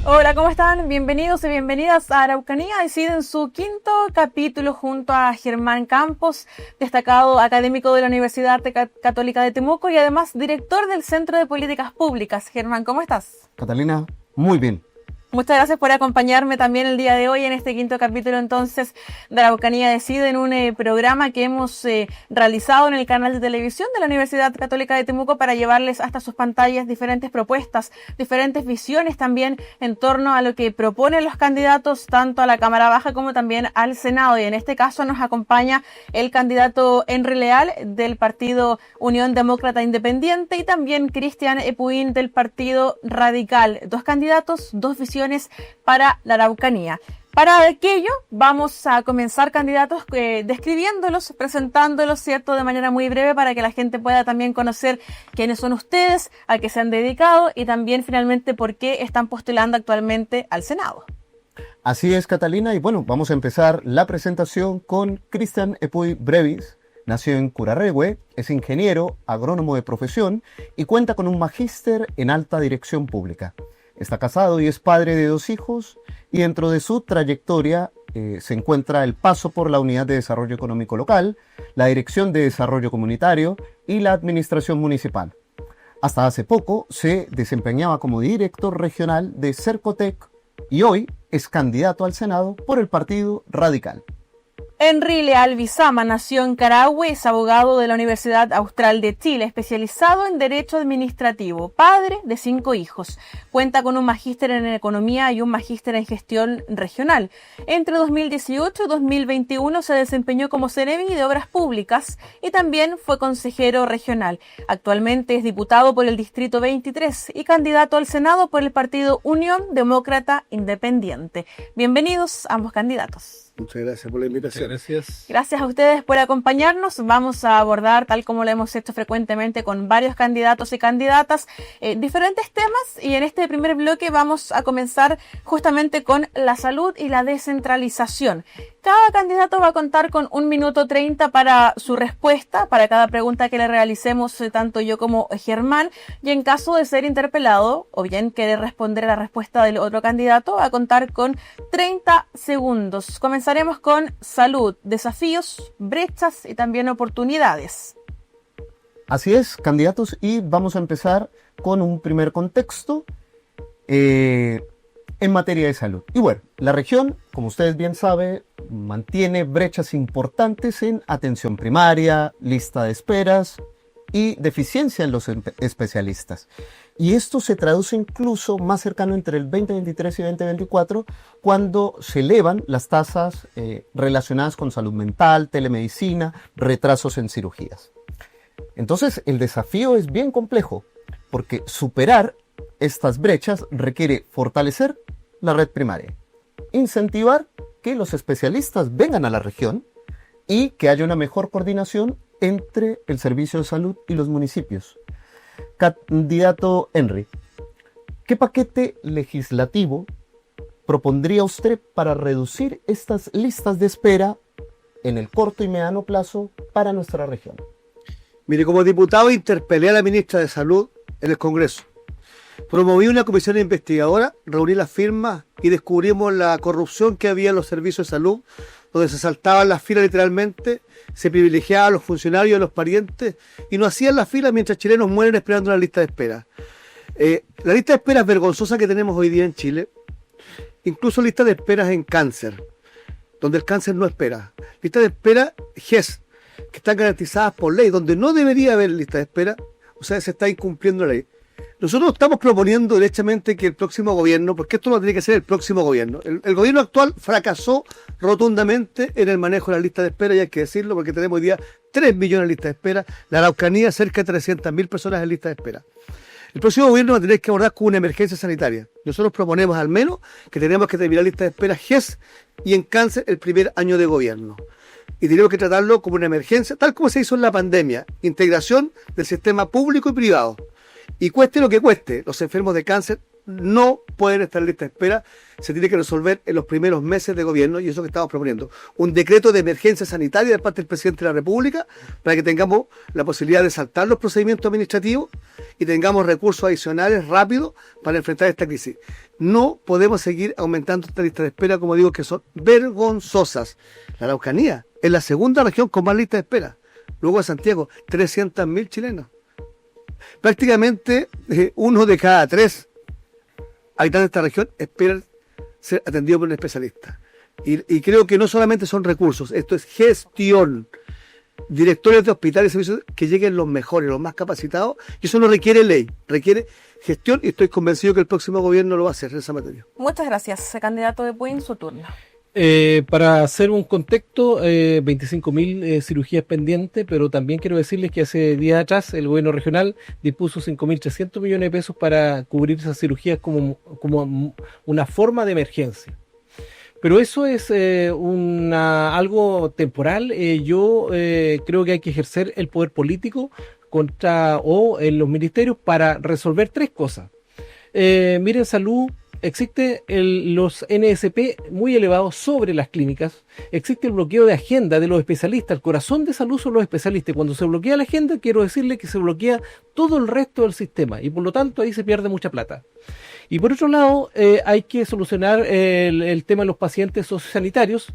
Hola, ¿cómo están? Bienvenidos y bienvenidas a Araucanía Decide en su quinto capítulo junto a Germán Campos, destacado académico de la Universidad Católica de Temuco y además director del Centro de Políticas Públicas. Germán, ¿cómo estás? Catalina, muy bien. Muchas gracias por acompañarme también el día de hoy en este quinto capítulo entonces de Araucanía Decide, en un programa que hemos realizado en el canal de televisión de la Universidad Católica de Temuco para llevarles hasta sus pantallas diferentes propuestas, diferentes visiones también en torno a lo que proponen los candidatos tanto a la Cámara Baja como también al Senado. Y en este caso nos acompaña el candidato Henry Leal del partido Unión Demócrata Independiente y también Cristian Epuin del partido Radical. Dos candidatos, dos visiones para la Araucanía. Para aquello vamos a comenzar, candidatos, describiéndolos, presentándolos, ¿cierto?, de manera muy breve para que la gente pueda también conocer quiénes son ustedes, a qué se han dedicado y también finalmente por qué están postulando actualmente al Senado. Así es, Catalina, y bueno, vamos a empezar la presentación con Cristian Epuy Brevis. Nació en Curarrehue, es ingeniero, agrónomo de profesión y cuenta con un magíster en alta dirección pública. Está casado y es padre de 2 hijos y dentro de su trayectoria se encuentra el paso por la Unidad de Desarrollo Económico Local, la Dirección de Desarrollo Comunitario y la Administración Municipal. Hasta hace poco se desempeñaba como director regional de Cercotec y hoy es candidato al Senado por el Partido Radical. Henry Leal Bizama nació en Carahue, es abogado de la Universidad Austral de Chile, especializado en Derecho Administrativo, padre de 5 hijos. Cuenta con un magíster en Economía y un magíster en Gestión Regional. Entre 2018 y 2021 se desempeñó como CENEMI de Obras Públicas y también fue consejero regional. Actualmente es diputado por el Distrito 23 y candidato al Senado por el partido Unión Demócrata Independiente. Bienvenidos ambos candidatos. Muchas gracias por la invitación. Gracias a ustedes por acompañarnos. Vamos a abordar, tal como lo hemos hecho frecuentemente con varios candidatos y candidatas, diferentes temas, y en este primer bloque vamos a comenzar justamente con la salud y la descentralización. Cada candidato va a contar con 1 minuto 30 para su respuesta, para cada pregunta que le realicemos tanto yo como Germán, y en caso de ser interpelado o bien querer responder a la respuesta del otro candidato, va a contar con 30 segundos. Comenzaremos con salud, desafíos, brechas y también oportunidades. Así es, candidatos, y vamos a empezar con un primer contexto en materia de salud. Y bueno, la región, como ustedes bien saben, mantiene brechas importantes en atención primaria, lista de esperas y deficiencia en los especialistas. Y esto se traduce incluso más cercano entre el 2023 y 2024, cuando se elevan las tasas relacionadas con salud mental, telemedicina, retrasos en cirugías. Entonces, el desafío es bien complejo, porque superar estas brechas requiere fortalecer la red primaria, incentivar que los especialistas vengan a la región y que haya una mejor coordinación entre el servicio de salud y los municipios. Candidato Henry, ¿qué paquete legislativo propondría usted para reducir estas listas de espera en el corto y mediano plazo para nuestra región? Mire, como diputado interpelé a la ministra de Salud en el Congreso. Promoví una comisión investigadora, reuní las firmas y descubrimos la corrupción que había en los servicios de salud, donde se saltaban las filas literalmente, se privilegiaba a los funcionarios y a los parientes y no hacían las filas mientras chilenos mueren esperando una lista de espera. La lista de espera es vergonzosa que tenemos hoy día en Chile, incluso lista de esperas en cáncer, donde el cáncer no espera. Lista de espera GES, que están garantizadas por ley, donde no debería haber lista de espera, o sea, se está incumpliendo la ley. Nosotros estamos proponiendo derechamente que el próximo gobierno, porque esto lo tiene que hacer el próximo gobierno, el gobierno actual fracasó rotundamente en el manejo de la lista de espera, y hay que decirlo porque tenemos hoy día 3 millones de listas de espera, la Araucanía cerca de 300.000 personas en lista de espera. El próximo gobierno va a tener que abordar con una emergencia sanitaria. Nosotros proponemos al menos que tenemos que terminar la lista de espera GES y en cáncer el primer año de gobierno. Y tenemos que tratarlo como una emergencia, tal como se hizo en la pandemia, integración del sistema público y privado. Y cueste lo que cueste, los enfermos de cáncer no pueden estar en lista de espera. Se tiene que resolver en los primeros meses de gobierno, y eso que estamos proponiendo. Un decreto de emergencia sanitaria de parte del presidente de la República para que tengamos la posibilidad de saltar los procedimientos administrativos y tengamos recursos adicionales rápidos para enfrentar esta crisis. No podemos seguir aumentando esta lista de espera, como digo, que son vergonzosas. La Araucanía es la segunda región con más lista de espera. Luego de Santiago, 300.000 chilenos. Prácticamente 1 de cada 3 habitantes de esta región esperan ser atendidos por un especialista. Y creo que no solamente son recursos, esto es gestión. Directorios de hospitales y servicios que lleguen los mejores, los más capacitados, y eso no requiere ley, requiere gestión, y estoy convencido que el próximo gobierno lo va a hacer en esa materia. Muchas gracias, candidato de Puin, su turno. Para hacer un contexto, 25.000 cirugías pendientes, pero también quiero decirles que hace días atrás el gobierno regional dispuso 5.300 millones de pesos para cubrir esas cirugías como una forma de emergencia. Pero eso es algo temporal. Yo creo que hay que ejercer el poder político en los ministerios para resolver 3 cosas. Miren, salud. Existe los NSP muy elevados sobre las clínicas, existe el bloqueo de agenda de los especialistas, el corazón de salud son los especialistas. Cuando se bloquea la agenda, quiero decirle que se bloquea todo el resto del sistema y por lo tanto ahí se pierde mucha plata. Y por otro lado, hay que solucionar el tema de los pacientes sociosanitarios.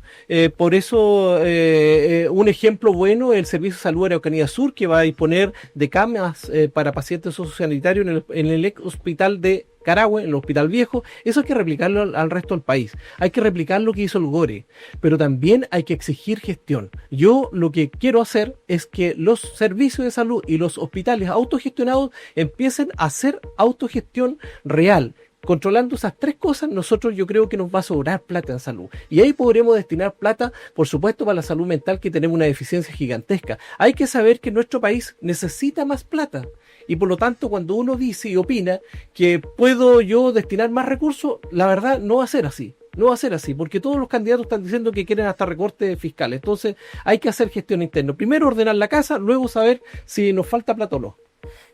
Por eso, un ejemplo bueno es el Servicio de Salud Araucanía Sur, que va a disponer de camas para pacientes sociosanitarios en el hospital de Carahue, en el Hospital Viejo. Eso hay que replicarlo al resto del país. Hay que replicar lo que hizo el GORE, pero también hay que exigir gestión. Yo lo que quiero hacer es que los servicios de salud y los hospitales autogestionados empiecen a hacer autogestión real. Controlando esas 3 cosas, yo creo que nos va a sobrar plata en salud. Y ahí podremos destinar plata, por supuesto, para la salud mental, que tenemos una deficiencia gigantesca. Hay que saber que nuestro país necesita más plata. Y por lo tanto, cuando uno dice y opina que puedo yo destinar más recursos, la verdad no va a ser así. No va a ser así, porque todos los candidatos están diciendo que quieren hasta recortes fiscales. Entonces, hay que hacer gestión interna. Primero ordenar la casa, luego saber si nos falta plata o no.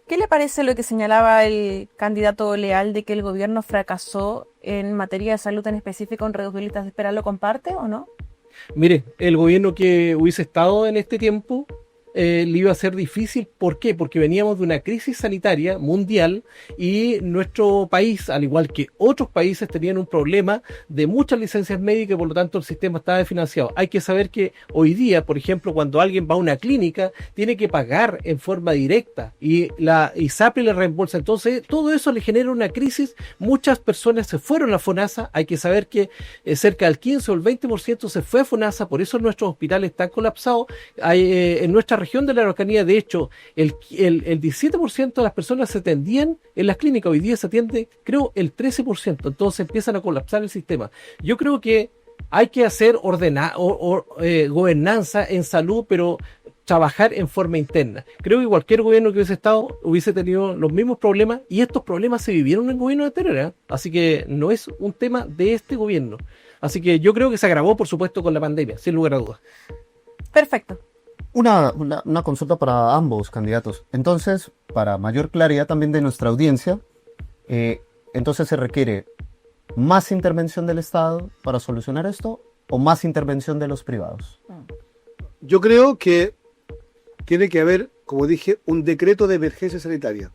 ¿Qué le parece lo que señalaba el candidato Leal de que el gobierno fracasó en materia de salud en específico en reducir listas de espera? ¿Lo comparte o no? Mire, el gobierno que hubiese estado en este tiempo le iba a ser difícil. ¿Por qué? Porque veníamos de una crisis sanitaria mundial y nuestro país, al igual que otros países, tenían un problema de muchas licencias médicas y por lo tanto el sistema estaba desfinanciado. Hay que saber que hoy día, por ejemplo, cuando alguien va a una clínica, tiene que pagar en forma directa y la ISAPRE le reembolsa. Entonces, todo eso le genera una crisis. Muchas personas se fueron a FONASA. Hay que saber que cerca del 15 o el 20% se fue a FONASA, por eso nuestros hospitales están colapsados. En nuestra región de la Araucanía, de hecho, el 17% de las personas se atendían en las clínicas, hoy día se atiende, creo, el 13%, entonces empiezan a colapsar el sistema. Yo creo que hay que hacer gobernanza en salud, pero trabajar en forma interna. Creo que cualquier gobierno que hubiese estado hubiese tenido los mismos problemas, y estos problemas se vivieron en gobiernos anteriores, así que no es un tema de este gobierno. Así que yo creo que se agravó, por supuesto, con la pandemia, sin lugar a dudas. Perfecto. Una consulta para ambos candidatos. Entonces, para mayor claridad también de nuestra audiencia, entonces se requiere más intervención del Estado para solucionar esto o más intervención de los privados. Yo creo que tiene que haber, como dije, un decreto de emergencia sanitaria.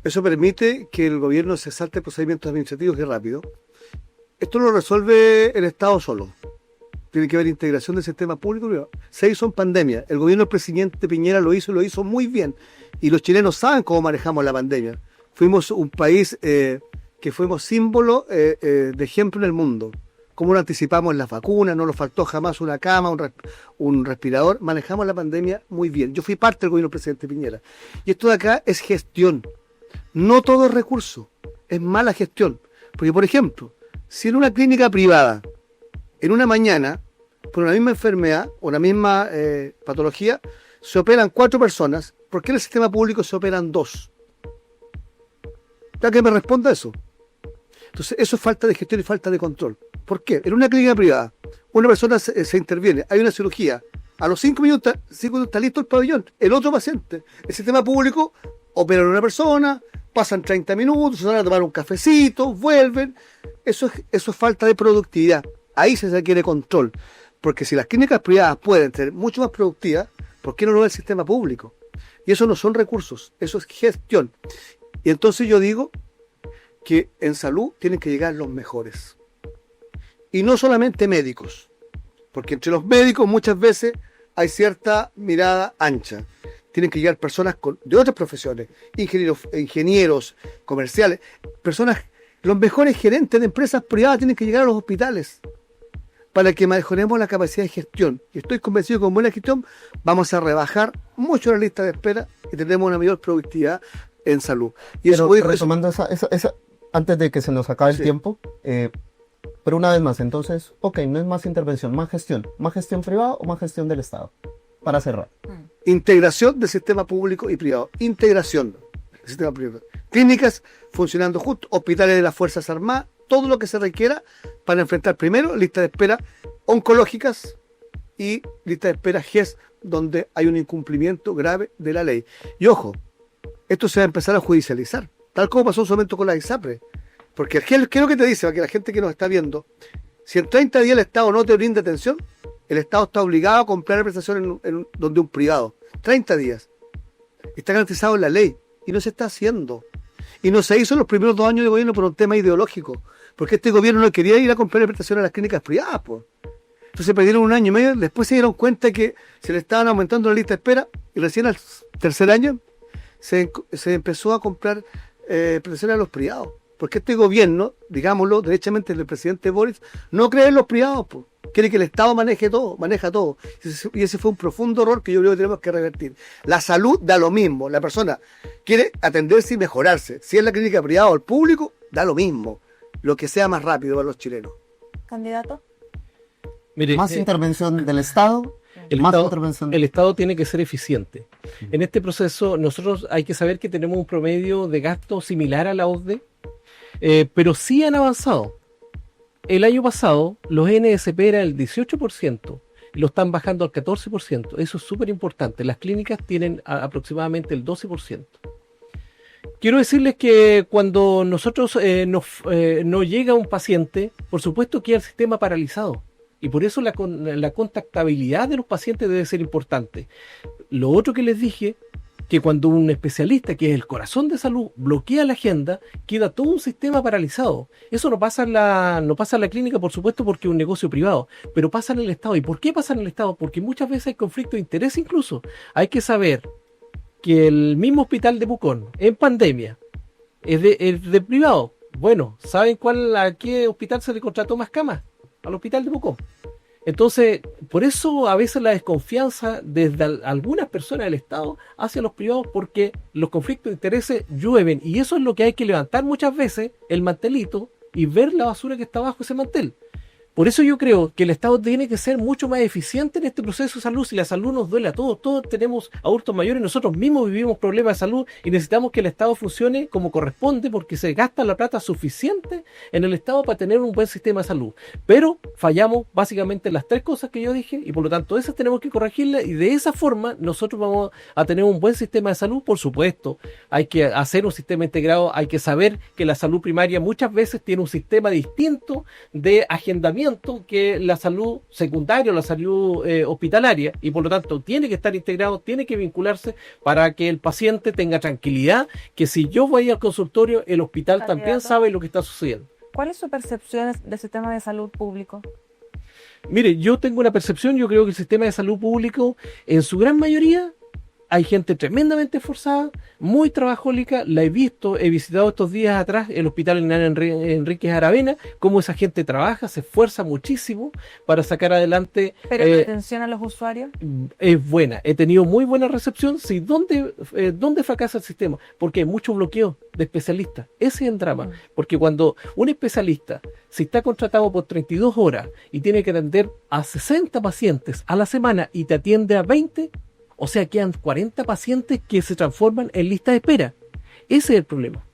Eso permite que el gobierno se salte procedimientos administrativos y rápido. Esto lo resuelve el Estado solo. Tiene que haber integración del sistema público y privado. Se hizo en pandemia. El gobierno del presidente Piñera lo hizo y lo hizo muy bien. Y los chilenos saben cómo manejamos la pandemia. Fuimos un país que fuimos símbolo de ejemplo en el mundo. Cómo nos anticipamos en las vacunas, no nos faltó jamás una cama, un respirador. Manejamos la pandemia muy bien. Yo fui parte del gobierno del presidente Piñera. Y esto de acá es gestión. No todo es recurso. Es mala gestión. Porque, por ejemplo, si en una clínica privada en una mañana, por una misma enfermedad o una misma patología, se operan 4 personas, ¿por qué en el sistema público se operan 2? Ya que me responda eso. Entonces, eso es falta de gestión y falta de control. ¿Por qué? En una clínica privada, una persona se interviene, hay una cirugía, a los 5 minutos está listo el pabellón, el otro paciente. El sistema público opera a una persona, pasan 30 minutos, se van a tomar un cafecito, vuelven. Eso es falta de productividad. Ahí se requiere control. Porque si las clínicas privadas pueden ser mucho más productivas, ¿por qué no lo ve el sistema público? Y eso no son recursos, eso es gestión. Y entonces yo digo que en salud tienen que llegar los mejores. Y no solamente médicos. Porque entre los médicos muchas veces hay cierta mirada ancha. Tienen que llegar personas de otras profesiones, ingenieros, comerciales, los mejores gerentes de empresas privadas tienen que llegar a los hospitales para que mejoremos la capacidad de gestión. Y estoy convencido que con buena gestión vamos a rebajar mucho la lista de espera y tendremos una mayor productividad en salud. Y Pero eso, retomando esa, antes de que se nos acabe el Sí. tiempo, pero una vez más, entonces, ok, no es más intervención, más gestión privada o más gestión del Estado, para cerrar. integración del sistema público y privado. Integración del sistema privado. Clínicas funcionando justo, hospitales de las Fuerzas Armadas, todo lo que se requiera para enfrentar primero listas de espera oncológicas y listas de espera GES, donde hay un incumplimiento grave de la ley. Y ojo, esto se va a empezar a judicializar, tal como pasó en su momento con la ISAPRE. Porque el GES, ¿qué es lo que te dice? Para que la gente que nos está viendo, si en 30 días el Estado no te brinda atención, el Estado está obligado a comprar la prestación donde un privado. 30 días. Está garantizado en la ley y no se está haciendo. Y no se hizo en los primeros 2 años de gobierno por un tema ideológico. Porque este gobierno no quería ir a comprar la prestación a las clínicas privadas, pues. Entonces perdieron 1 año y medio, después se dieron cuenta que se le estaban aumentando la lista de espera y recién al tercer año se empezó a comprar prestaciones a los privados. Porque este gobierno, digámoslo, derechamente el presidente Boris, no cree en los privados, pues. Quiere que el Estado maneja todo. Y ese fue un profundo error que yo creo que tenemos que revertir. La salud da lo mismo. La persona quiere atenderse y mejorarse. Si es la clínica privada o el público, da lo mismo. Lo que sea más rápido para los chilenos. ¿Candidato? Mire, Más intervención del Estado, más intervención el Estado tiene que ser eficiente. En este proceso, nosotros hay que saber que tenemos un promedio de gasto similar a la OCDE, pero sí han avanzado. El año pasado, los NSP era el 18%, y lo están bajando al 14%. Eso es súper importante. Las clínicas tienen aproximadamente el 12%. Quiero decirles que cuando nosotros no llega un paciente, por supuesto queda el sistema paralizado. Y por eso la contactabilidad de los pacientes debe ser importante. Lo otro que les dije, que cuando un especialista, que es el corazón de salud, bloquea la agenda, queda todo un sistema paralizado. Eso no pasa en la clínica, por supuesto, porque es un negocio privado, pero pasa en el Estado. ¿Y por qué pasa en el Estado? Porque muchas veces hay conflicto de interés incluso. Hay que saber que el mismo hospital de Pucón, en pandemia, es de privado. Bueno, ¿saben a qué hospital se le contrató más camas? Al hospital de Pucón. Entonces, por eso a veces la desconfianza desde algunas personas del Estado hacia los privados, porque los conflictos de intereses llueven, y eso es lo que hay que levantar muchas veces, el mantelito, y ver la basura que está bajo ese mantel. Por eso yo creo que el Estado tiene que ser mucho más eficiente en este proceso de salud. Si la salud nos duele a todos, todos tenemos adultos mayores, nosotros mismos vivimos problemas de salud y necesitamos que el Estado funcione como corresponde, porque se gasta la plata suficiente en el Estado para tener un buen sistema de salud. Pero fallamos básicamente en las 3 cosas que yo dije, y por lo tanto esas tenemos que corregirlas, y de esa forma nosotros vamos a tener un buen sistema de salud. Por supuesto, hay que hacer un sistema integrado, hay que saber que la salud primaria muchas veces tiene un sistema distinto de agendamiento que la salud secundaria o la salud hospitalaria, y por lo tanto tiene que estar integrado, tiene que vincularse para que el paciente tenga tranquilidad, que si yo voy al consultorio, el hospital también sabe lo que está sucediendo. ¿Cuál es su percepción del sistema de salud público? Mire, yo tengo una percepción, yo creo que el sistema de salud público, en su gran mayoría, hay gente tremendamente esforzada, muy trabajólica. La he visitado estos días atrás el hospital Enríquez Aravena, cómo esa gente trabaja, se esfuerza muchísimo para sacar adelante. ¿Pero la atención a los usuarios? Es buena, he tenido muy buena recepción. Sí, ¿dónde fracasa el sistema? Porque hay mucho bloqueo de especialistas. Ese es el drama, porque cuando un especialista, si está contratado por 32 horas y tiene que atender a 60 pacientes a la semana y te atiende a 20, o sea, quedan 40 pacientes que se transforman en lista de espera. Ese es el problema.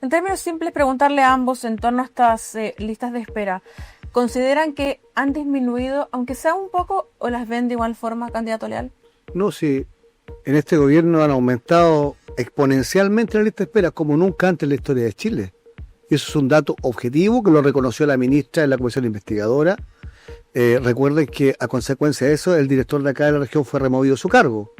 En términos simples, preguntarle a ambos en torno a estas listas de espera. ¿Consideran que han disminuido, aunque sea un poco, o las ven de igual forma, candidato Leal? No, sí. En este gobierno han aumentado exponencialmente la lista de espera como nunca antes en la historia de Chile. Y eso es un dato objetivo que lo reconoció la ministra de la Comisión Investigadora. Recuerden que a consecuencia de eso el director de acá de la región fue removido de su cargo,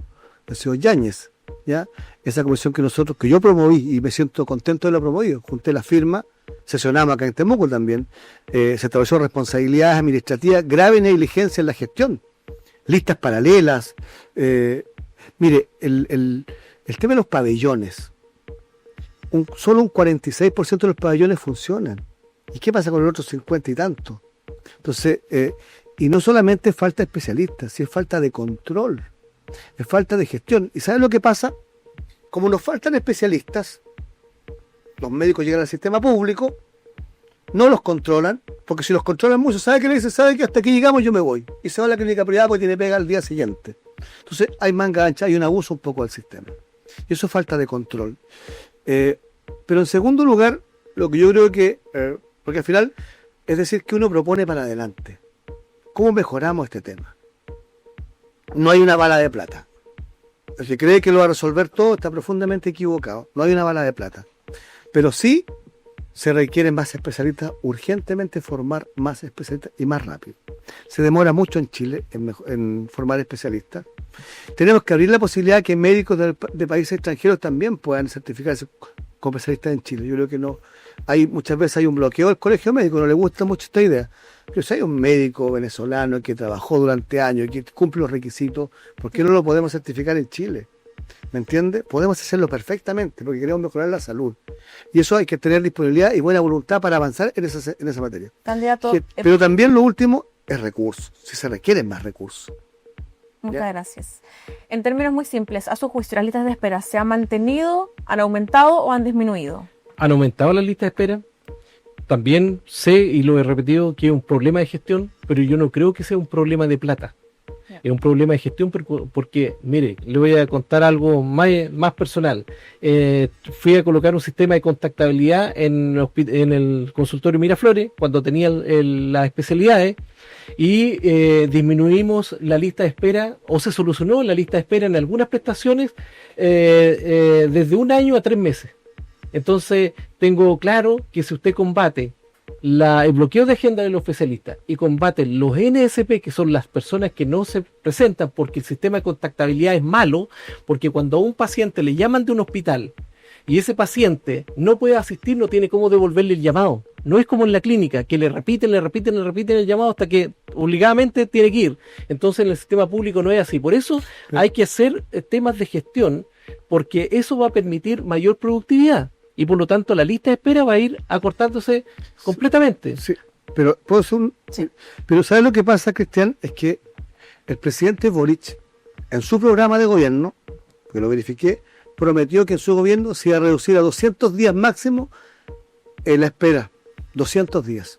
el señor Yáñez, ¿ya? Esa comisión que yo promoví y me siento contento de haberla promovido, junté la firma, sesionamos acá en Temuco también, se estableció responsabilidades administrativas, grave negligencia en la gestión, listas paralelas. Mire, el tema de los pabellones, solo un 46% de los pabellones funcionan. ¿Y qué pasa con el otro 50 y tanto? Entonces, y no solamente es falta de especialistas, sí es falta de control, es falta de gestión. ¿Y sabes lo que pasa? Como nos faltan especialistas, los médicos llegan al sistema público, no los controlan, porque si los controlan mucho, ¿sabe qué le dicen? ¿Sabe que hasta aquí llegamos, yo me voy? Y se va a la clínica privada porque tiene pega al día siguiente. Entonces hay manga ancha, hay un abuso un poco del sistema. Y eso es falta de control. Pero en segundo lugar, lo que yo creo que, porque al final, es decir, que uno propone para adelante. ¿Cómo mejoramos este tema? No hay una bala de plata. El que cree que lo va a resolver todo está profundamente equivocado. No hay una bala de plata. Pero sí se requieren más especialistas, urgentemente formar más especialistas y más rápido. Se demora mucho en Chile en formar especialistas. Tenemos que abrir la posibilidad que médicos de países extranjeros también puedan certificarse como especialistas en Chile. Yo creo que no. Muchas veces hay un bloqueo del colegio médico, no le gusta mucho esta idea. Pero si hay un médico venezolano que trabajó durante años y que cumple los requisitos, ¿por qué no lo podemos certificar en Chile? ¿Me entiende? Podemos hacerlo perfectamente porque queremos mejorar la salud. Y eso hay que tener disponibilidad y buena voluntad para avanzar en esa materia. Candidato. Pero también lo último es recursos, si se requieren más recursos. Muchas gracias. En términos muy simples, a su juicio, ¿las listas de espera se han mantenido, han aumentado o han disminuido? Han aumentado las listas de espera. También sé, y lo he repetido, que es un problema de gestión, pero yo no creo que sea un problema de plata. Es un problema de gestión porque, mire, le voy a contar algo más personal. Fui a colocar un sistema de contactabilidad en el consultorio Miraflores, cuando tenía las especialidades, y disminuimos la lista de espera, o se solucionó la lista de espera en algunas prestaciones desde 1 año a 3 meses. Entonces, tengo claro que si usted combate el bloqueo de agenda de los especialistas y combate los NSP, que son las personas que no se presentan porque el sistema de contactabilidad es malo, porque cuando a un paciente le llaman de un hospital y ese paciente no puede asistir, no tiene cómo devolverle el llamado. No es como en la clínica, que le repiten el llamado hasta que obligadamente tiene que ir. Entonces en el sistema público no es así. Por eso hay que hacer temas de gestión, porque eso va a permitir mayor productividad. Y por lo tanto la lista de espera va a ir acortándose completamente. Sí, pero puedo hacer pero ¿sabes lo que pasa, Cristian? Es que el presidente Boric, en su programa de gobierno, que lo verifiqué, prometió que en su gobierno se iba a reducir a 200 días máximo en la espera. 200 días.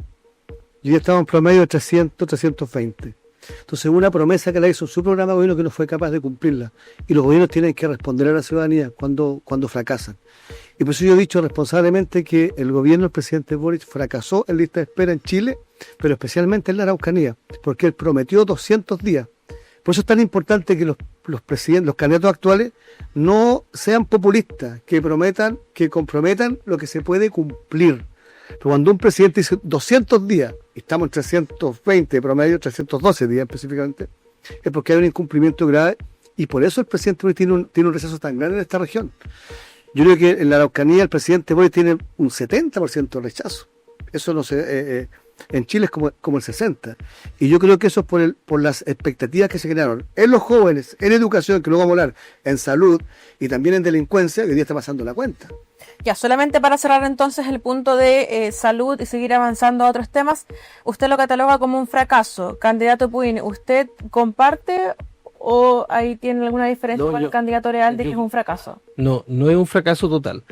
Y ya estamos en promedio de 300, 320. Entonces, una promesa que la hizo en su programa de gobierno que no fue capaz de cumplirla. Y los gobiernos tienen que responder a la ciudadanía cuando fracasan. Y por eso yo he dicho responsablemente que el gobierno del presidente Boric fracasó en lista de espera en Chile, pero especialmente en la Araucanía, porque él prometió 200 días. Por eso es tan importante que los candidatos actuales no sean populistas, que comprometan lo que se puede cumplir. Pero cuando un presidente dice 200 días, y estamos en 320 promedio, 312 días específicamente, es porque hay un incumplimiento grave, y por eso el presidente Boric tiene un rechazo tan grande en esta región. Yo creo que en la Araucanía el presidente Boric tiene un 70% de rechazo. Eso no se... en Chile es como el 60%. Y yo creo que eso es por las expectativas que se generaron en los jóvenes, en educación, que luego vamos a hablar, en salud y también en delincuencia, que hoy día está pasando la cuenta. Ya, solamente para cerrar entonces el punto de salud y seguir avanzando a otros temas, usted lo cataloga como un fracaso. Candidato Puin, ¿usted comparte o ahí tiene alguna diferencia con el candidato Real de que es un fracaso? No es un fracaso total.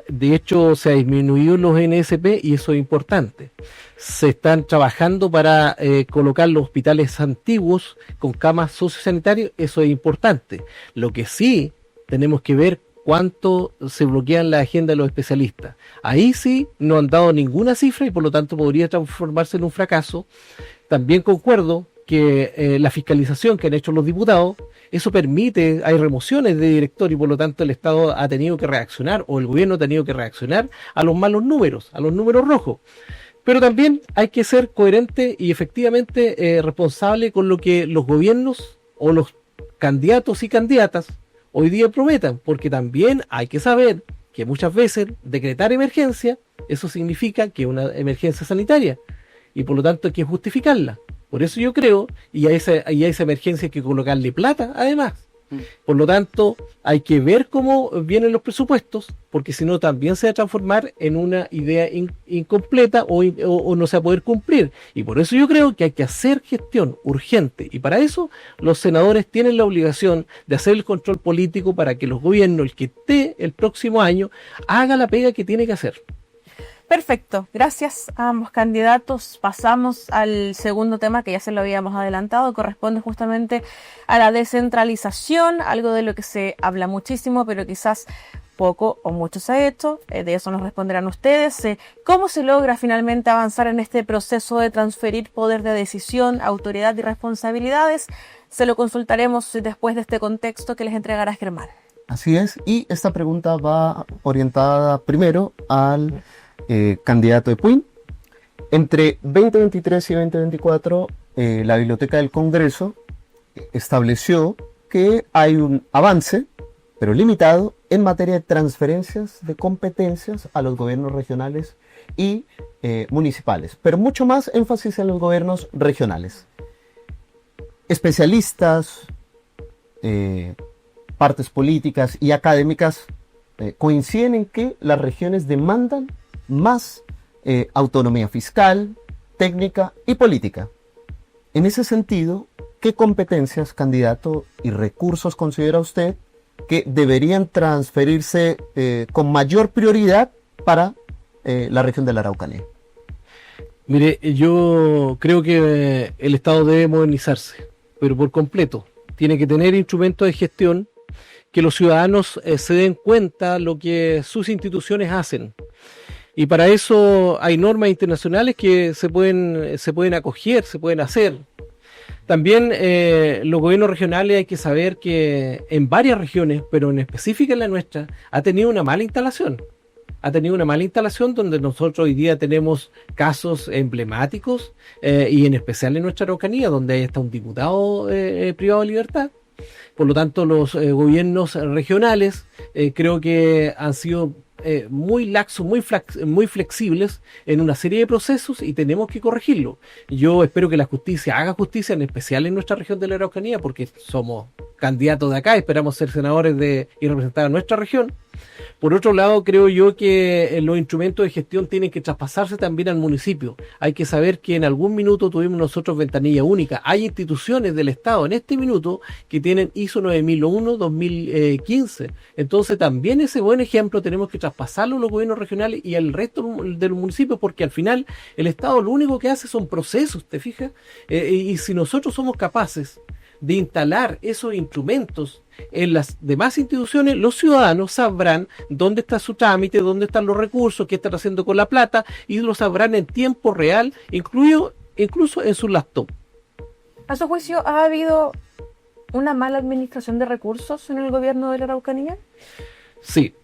De hecho, se ha disminuido los NSP y eso es importante. Se están trabajando para colocar los hospitales antiguos con camas sociosanitarias, eso es importante. Lo que sí tenemos que ver cuánto se bloquean la agenda de los especialistas. Ahí sí no han dado ninguna cifra y por lo tanto podría transformarse en un fracaso. También concuerdo que la fiscalización que han hecho los diputados eso permite, hay remociones de director y por lo tanto el Estado ha tenido que reaccionar o el gobierno ha tenido que reaccionar a los malos números, a los números rojos. Pero también hay que ser coherente y efectivamente responsable con lo que los gobiernos o los candidatos y candidatas hoy día prometan, porque también hay que saber que muchas veces decretar emergencia, eso significa que es una emergencia sanitaria y por lo tanto hay que justificarla. Por eso yo creo, y a esa emergencia hay que colocarle plata además. Por lo tanto, hay que ver cómo vienen los presupuestos, porque si no también se va a transformar en una idea incompleta o no se va a poder cumplir. Y por eso yo creo que hay que hacer gestión urgente. Y para eso los senadores tienen la obligación de hacer el control político para que los gobiernos, el que esté el próximo año, haga la pega que tiene que hacer. Perfecto, gracias a ambos candidatos. Pasamos al segundo tema que ya se lo habíamos adelantado, corresponde justamente a la descentralización, algo de lo que se habla muchísimo, pero quizás poco o mucho se ha hecho. De eso nos responderán ustedes. ¿Cómo se logra finalmente avanzar en este proceso de transferir poder de decisión, autoridad y responsabilidades? Se lo consultaremos después de este contexto que les entregará Germán. Así es, y esta pregunta va orientada primero al candidato de Puin. Entre 2023 y 2024, la Biblioteca del Congreso estableció que hay un avance, pero limitado, en materia de transferencias de competencias a los gobiernos regionales y municipales, pero mucho más énfasis en los gobiernos regionales. Especialistas, partes políticas y académicas coinciden en que las regiones demandan más autonomía fiscal, técnica y política. En ese sentido, ¿qué competencias, candidato, y recursos considera usted que deberían transferirse con mayor prioridad para la región de la Araucanía? Mire, yo creo que el Estado debe modernizarse, pero por completo. Tiene que tener instrumentos de gestión que los ciudadanos se den cuenta lo que sus instituciones hacen. Y para eso hay normas internacionales que se pueden acoger, se pueden hacer. También los gobiernos regionales hay que saber que en varias regiones, pero en específica en la nuestra, ha tenido una mala instalación. Ha tenido una mala instalación donde nosotros hoy día tenemos casos emblemáticos y en especial en nuestra Araucanía, donde hay hasta un diputado privado de libertad. Por lo tanto, los gobiernos regionales creo que han sido muy laxos, muy flexibles en una serie de procesos y tenemos que corregirlo. Yo espero que la justicia haga justicia, en especial en nuestra región de la Araucanía, porque somos candidatos de acá, esperamos ser senadores y representar a nuestra región. Por otro lado, creo yo que los instrumentos de gestión tienen que traspasarse también al municipio. Hay que saber que en algún minuto tuvimos nosotros ventanilla única. Hay instituciones del Estado en este minuto que tienen ISO 9001-2015. Entonces también ese buen ejemplo tenemos que traspasarlo a los gobiernos regionales y al resto de los municipios, porque al final el Estado lo único que hace son procesos, ¿te fijas? Y si nosotros somos capaces de instalar esos instrumentos en las demás instituciones, los ciudadanos sabrán dónde está su trámite, dónde están los recursos, qué están haciendo con la plata, y lo sabrán en tiempo real, incluso en su laptop. ¿A su juicio ha habido una mala administración de recursos en el gobierno de la Araucanía? Sí,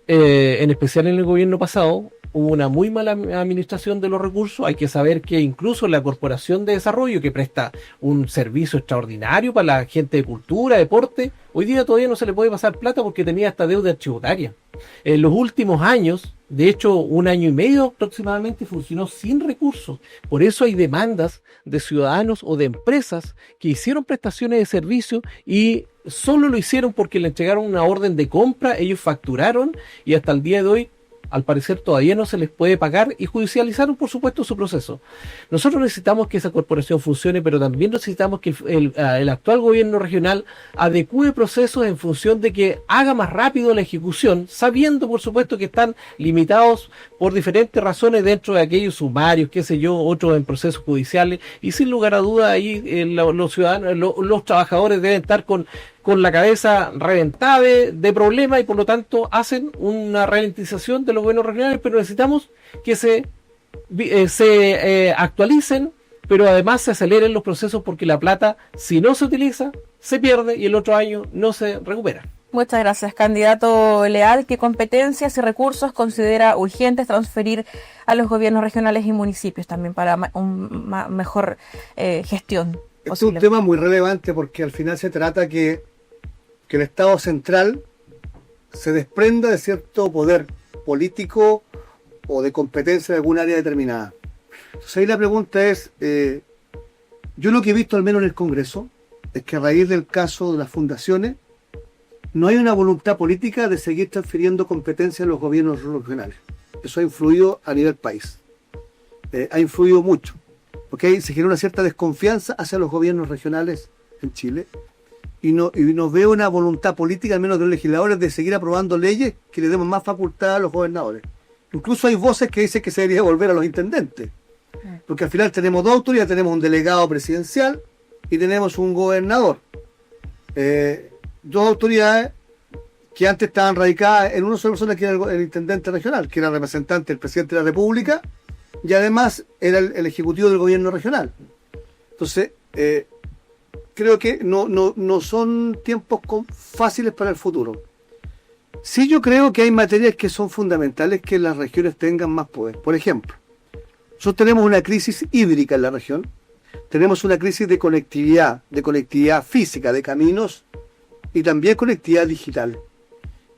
en especial en el gobierno pasado hubo una muy mala administración de los recursos. Hay que saber que incluso la Corporación de Desarrollo, que presta un servicio extraordinario para la gente de cultura, deporte, hoy día todavía no se le puede pasar plata porque tenía hasta deuda tributaria. En los últimos años, de hecho 1 año y medio aproximadamente, funcionó sin recursos. Por eso hay demandas de ciudadanos o de empresas que hicieron prestaciones de servicio y solo lo hicieron porque le entregaron una orden de compra, ellos facturaron y hasta el día de hoy al parecer todavía no se les puede pagar y judicializaron por supuesto su proceso. Nosotros necesitamos que esa corporación funcione, pero también necesitamos que el actual gobierno regional adecúe procesos en función de que haga más rápido la ejecución, sabiendo por supuesto que están limitados por diferentes razones dentro de aquellos sumarios, qué sé yo, otros en procesos judiciales, y sin lugar a duda ahí los ciudadanos, los trabajadores deben estar con la cabeza reventada de problemas y por lo tanto hacen una ralentización de los gobiernos regionales, pero necesitamos que se actualicen, pero además se aceleren los procesos porque la plata, si no se utiliza, se pierde y el otro año no se recupera. Muchas gracias, candidato Leal. ¿Qué competencias y recursos considera urgentes transferir a los gobiernos regionales y municipios también para una mejor gestión Este es posible? un tema muy relevante porque al final se trata que el Estado central se desprenda de cierto poder político o de competencia de alguna área determinada. Entonces ahí la pregunta es, yo lo que he visto al menos en el Congreso es que a raíz del caso de las fundaciones no hay una voluntad política de seguir transfiriendo competencias a los gobiernos regionales. Eso ha influido a nivel país. Ha influido mucho. Porque ahí se genera una cierta desconfianza hacia los gobiernos regionales en Chile y no veo una voluntad política, al menos de los legisladores, de seguir aprobando leyes que le demos más facultad a los gobernadores. Incluso hay voces que dicen que se debería volver a los intendentes. Porque al final tenemos dos autoridades, tenemos un delegado presidencial y tenemos un gobernador. Dos autoridades que antes estaban radicadas en una sola persona, que era el intendente regional, que era el representante del presidente de la República y además era el ejecutivo del gobierno regional. Entonces, creo que no son tiempos fáciles para el futuro. Sí, yo creo que hay materias que son fundamentales que las regiones tengan más poder. Por ejemplo, nosotros tenemos una crisis hídrica en la región, tenemos una crisis de conectividad física, de caminos y también conectividad digital.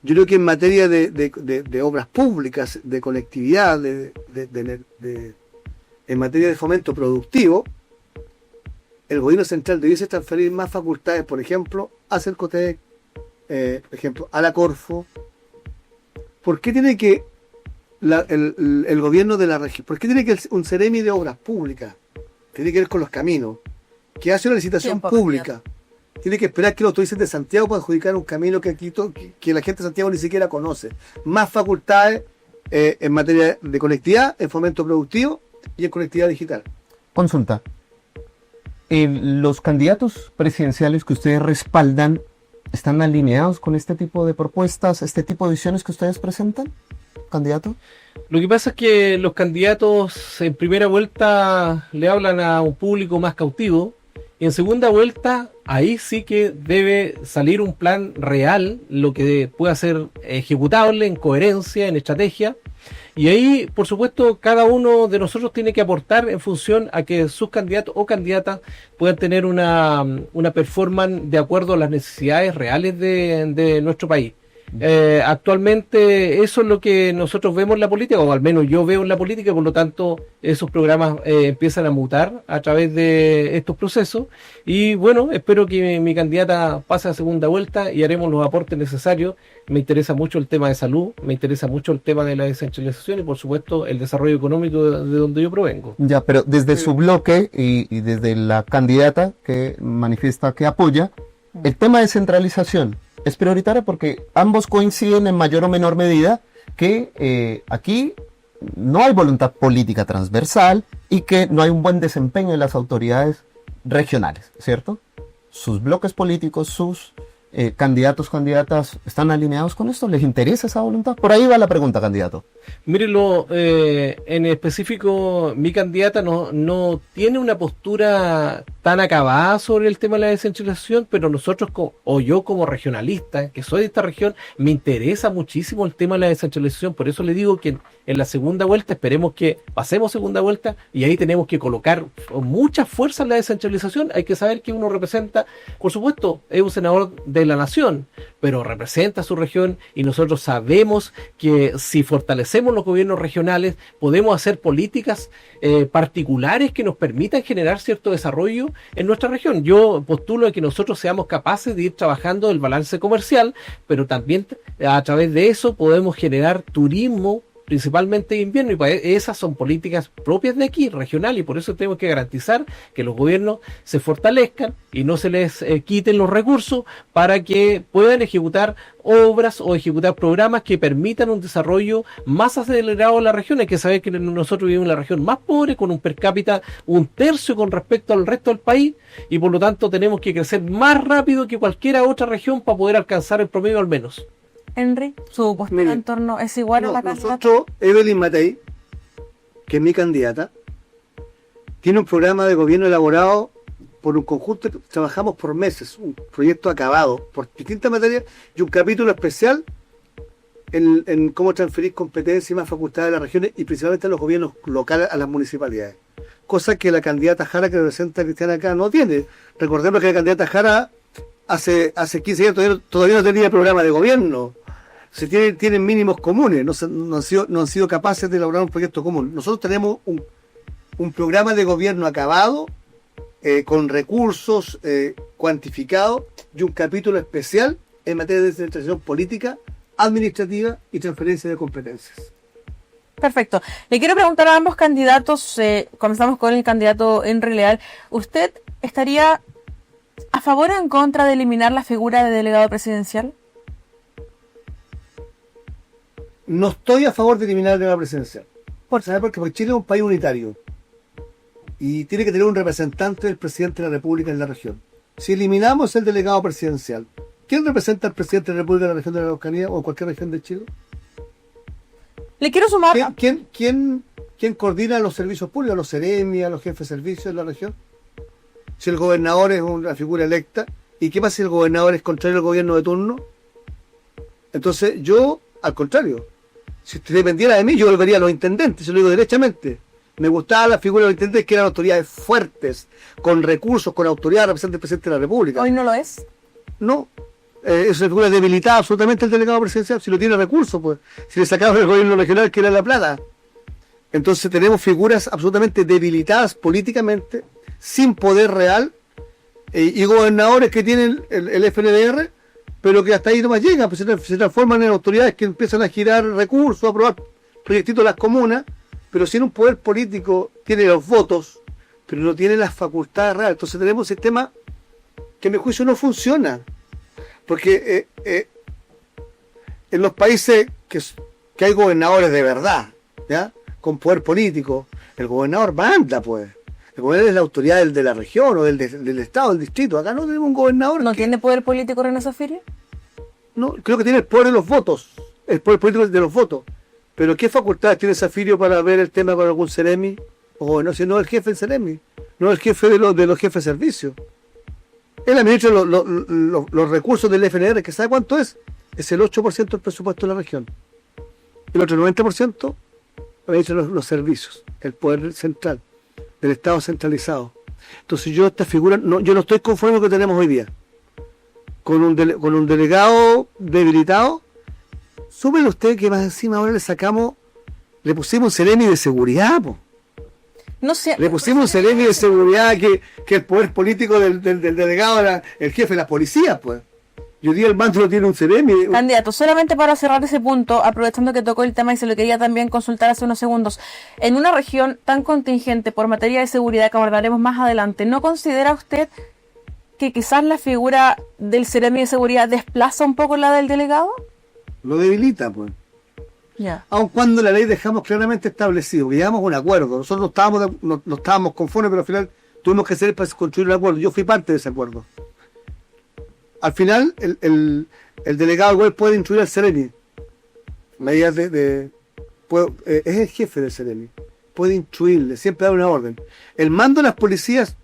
Yo creo que en materia de obras públicas, de conectividad, en materia de fomento productivo, el gobierno central debiese transferir más facultades, por ejemplo, a Cercotec, por ejemplo, a la Corfo. ¿Por qué tiene que el gobierno de la región, por qué tiene que un Ceremi de obras públicas, tiene que ver con los caminos, que hace una licitación pública, tiene que esperar que los autoridades de Santiago para adjudicar un camino que la gente de Santiago ni siquiera conoce? Más facultades en materia de conectividad, en fomento productivo y en conectividad digital. Consulta. ¿Los candidatos presidenciales que ustedes respaldan están alineados con este tipo de propuestas, este tipo de visiones que ustedes presentan, candidato? Lo que pasa es que los candidatos en primera vuelta le hablan a un público más cautivo. En segunda vuelta, ahí sí que debe salir un plan real, lo que pueda ser ejecutable en coherencia, en estrategia. Y ahí, por supuesto, cada uno de nosotros tiene que aportar en función a que sus candidatos o candidatas puedan tener una performance de acuerdo a las necesidades reales de nuestro país. Actualmente eso es lo que nosotros vemos en la política, o al menos yo veo en la política, por lo tanto esos programas empiezan a mutar a través de estos procesos y bueno, espero que mi candidata pase a segunda vuelta y haremos los aportes necesarios. Me interesa mucho el tema de salud, me interesa mucho el tema de la descentralización y por supuesto el desarrollo económico de donde yo provengo. Ya, pero desde su bloque y desde la candidata que manifiesta que apoya, el tema de centralización es prioritario porque ambos coinciden en mayor o menor medida que aquí no hay voluntad política transversal y que no hay un buen desempeño de las autoridades regionales, ¿cierto? Sus bloques políticos, sus candidatas, ¿están alineados con esto? ¿Les interesa esa voluntad? Por ahí va la pregunta, candidato. Mírenlo, en específico, mi candidata no tiene una postura tan acabada sobre el tema de la descentralización, pero nosotros, o yo como regionalista, que soy de esta región, me interesa muchísimo el tema de la descentralización. Por eso le digo que en la segunda vuelta, esperemos que pasemos segunda vuelta, y ahí tenemos que colocar mucha fuerza en la descentralización. Hay que saber que uno representa, por supuesto, es un senador de la nación, pero representa a su región, y nosotros sabemos que si fortalecemos los gobiernos regionales, podemos hacer políticas particulares que nos permitan generar cierto desarrollo en nuestra región. Yo postulo a que nosotros seamos capaces de ir trabajando el balance comercial, pero también a través de eso podemos generar turismo, principalmente en invierno, y para esas son políticas propias de aquí, regional, y por eso tenemos que garantizar que los gobiernos se fortalezcan y no se les quiten los recursos para que puedan ejecutar obras o ejecutar programas que permitan un desarrollo más acelerado en la región. Hay que saber que nosotros vivimos en la región más pobre, con un per cápita 1/3 con respecto al resto del país, y por lo tanto tenemos que crecer más rápido que cualquier otra región para poder alcanzar el promedio al menos. Henry, su postura en torno es igual a la candidata. Nosotros, Evelyn Matei, que es mi candidata, tiene un programa de gobierno elaborado por un conjunto, trabajamos por meses, un proyecto acabado, por distintas materias, y un capítulo especial en cómo transferir competencias y más facultades a las regiones y principalmente a los gobiernos locales, a las municipalidades. Cosa que la candidata Jara, que representa a Cristiana acá, no tiene. Recordemos que la candidata Jara hace 15 años todavía no tenía programa de gobierno. Tienen mínimos comunes, no han sido capaces de elaborar un proyecto común. Nosotros tenemos un programa de gobierno acabado, con recursos cuantificados y un capítulo especial en materia de descentralización política, administrativa y transferencia de competencias. Perfecto. Le quiero preguntar a ambos candidatos, comenzamos con el candidato Henry Leal, ¿usted estaría a favor o en contra de eliminar la figura de delegado presidencial? No estoy a favor de eliminar el delegado presidencial. ¿Sabe por qué? Porque Chile es un país unitario y tiene que tener un representante del presidente de la República en la región. Si eliminamos el delegado presidencial, ¿quién representa al presidente de la República en la región de la Araucanía o en cualquier región de Chile? Le quiero sumar... ¿Quién coordina los servicios públicos, los seremi, a los jefes de servicios de la región? Si el gobernador es una figura electa, ¿y qué pasa si el gobernador es contrario al gobierno de turno? Entonces yo, al contrario, si usted dependiera de mí, yo volvería a los intendentes, se lo digo derechamente. Me gustaba la figura de los intendentes, que eran autoridades fuertes, con recursos, con autoridad, representante del presidente de la República. ¿Hoy no lo es? No, esa figura debilitaba absolutamente el delegado presidencial, si no tiene recursos, pues, si le sacaban el gobierno regional, que era La Plata. Entonces tenemos figuras absolutamente debilitadas políticamente, sin poder real, y gobernadores que tienen el FNDR, pero que hasta ahí nomás llegan, pues se transforman en autoridades que empiezan a girar recursos, a aprobar proyectitos de las comunas, pero sin un poder político, tiene los votos, pero no tiene las facultades reales. Entonces tenemos un sistema que en mi juicio no funciona, porque en los países que hay gobernadores de verdad, ¿ya?, con poder político, el gobernador manda, pues. El gobernador es la autoridad de la región o del estado, del distrito. Acá no tenemos un gobernador. ¿No tiene poder político René Zaffiria? No, creo que tiene el poder de los votos, el poder político de los votos. Pero ¿qué facultad tiene Zaffirio para ver el tema con algún seremi? O no, si no es el jefe del seremi, no es el jefe de los jefes de servicio. Él administra los recursos del FNR, que ¿sabe cuánto es? Es el 8% del presupuesto de la región. El otro 90% administra los servicios, el poder central, del Estado centralizado. Entonces yo esta figura, yo no estoy conforme con lo que tenemos hoy día. Con un delegado debilitado, súmele usted que más encima ahora le pusimos un seremi de seguridad, po. No sé. Le pusimos un seremi de seguridad que el poder político del delegado era el jefe de la policía, pues. Y hoy día el mando no tiene un seremi. Candidato, solamente para cerrar ese punto, aprovechando que tocó el tema y se lo quería también consultar hace unos segundos, en una región tan contingente por materia de seguridad que abordaremos más adelante, ¿no considera usted que quizás la figura del seremi de seguridad desplaza un poco la del delegado? Lo debilita, pues. Ya. Aun cuando la ley dejamos claramente establecido, que llegamos a un acuerdo, nosotros no estábamos conformes, pero al final tuvimos que hacer para construir un acuerdo. Yo fui parte de ese acuerdo. Al final, el delegado igual puede instruir al seremi. Medidas es el jefe del seremi. Puede instruirle, siempre da una orden. El mando de las policías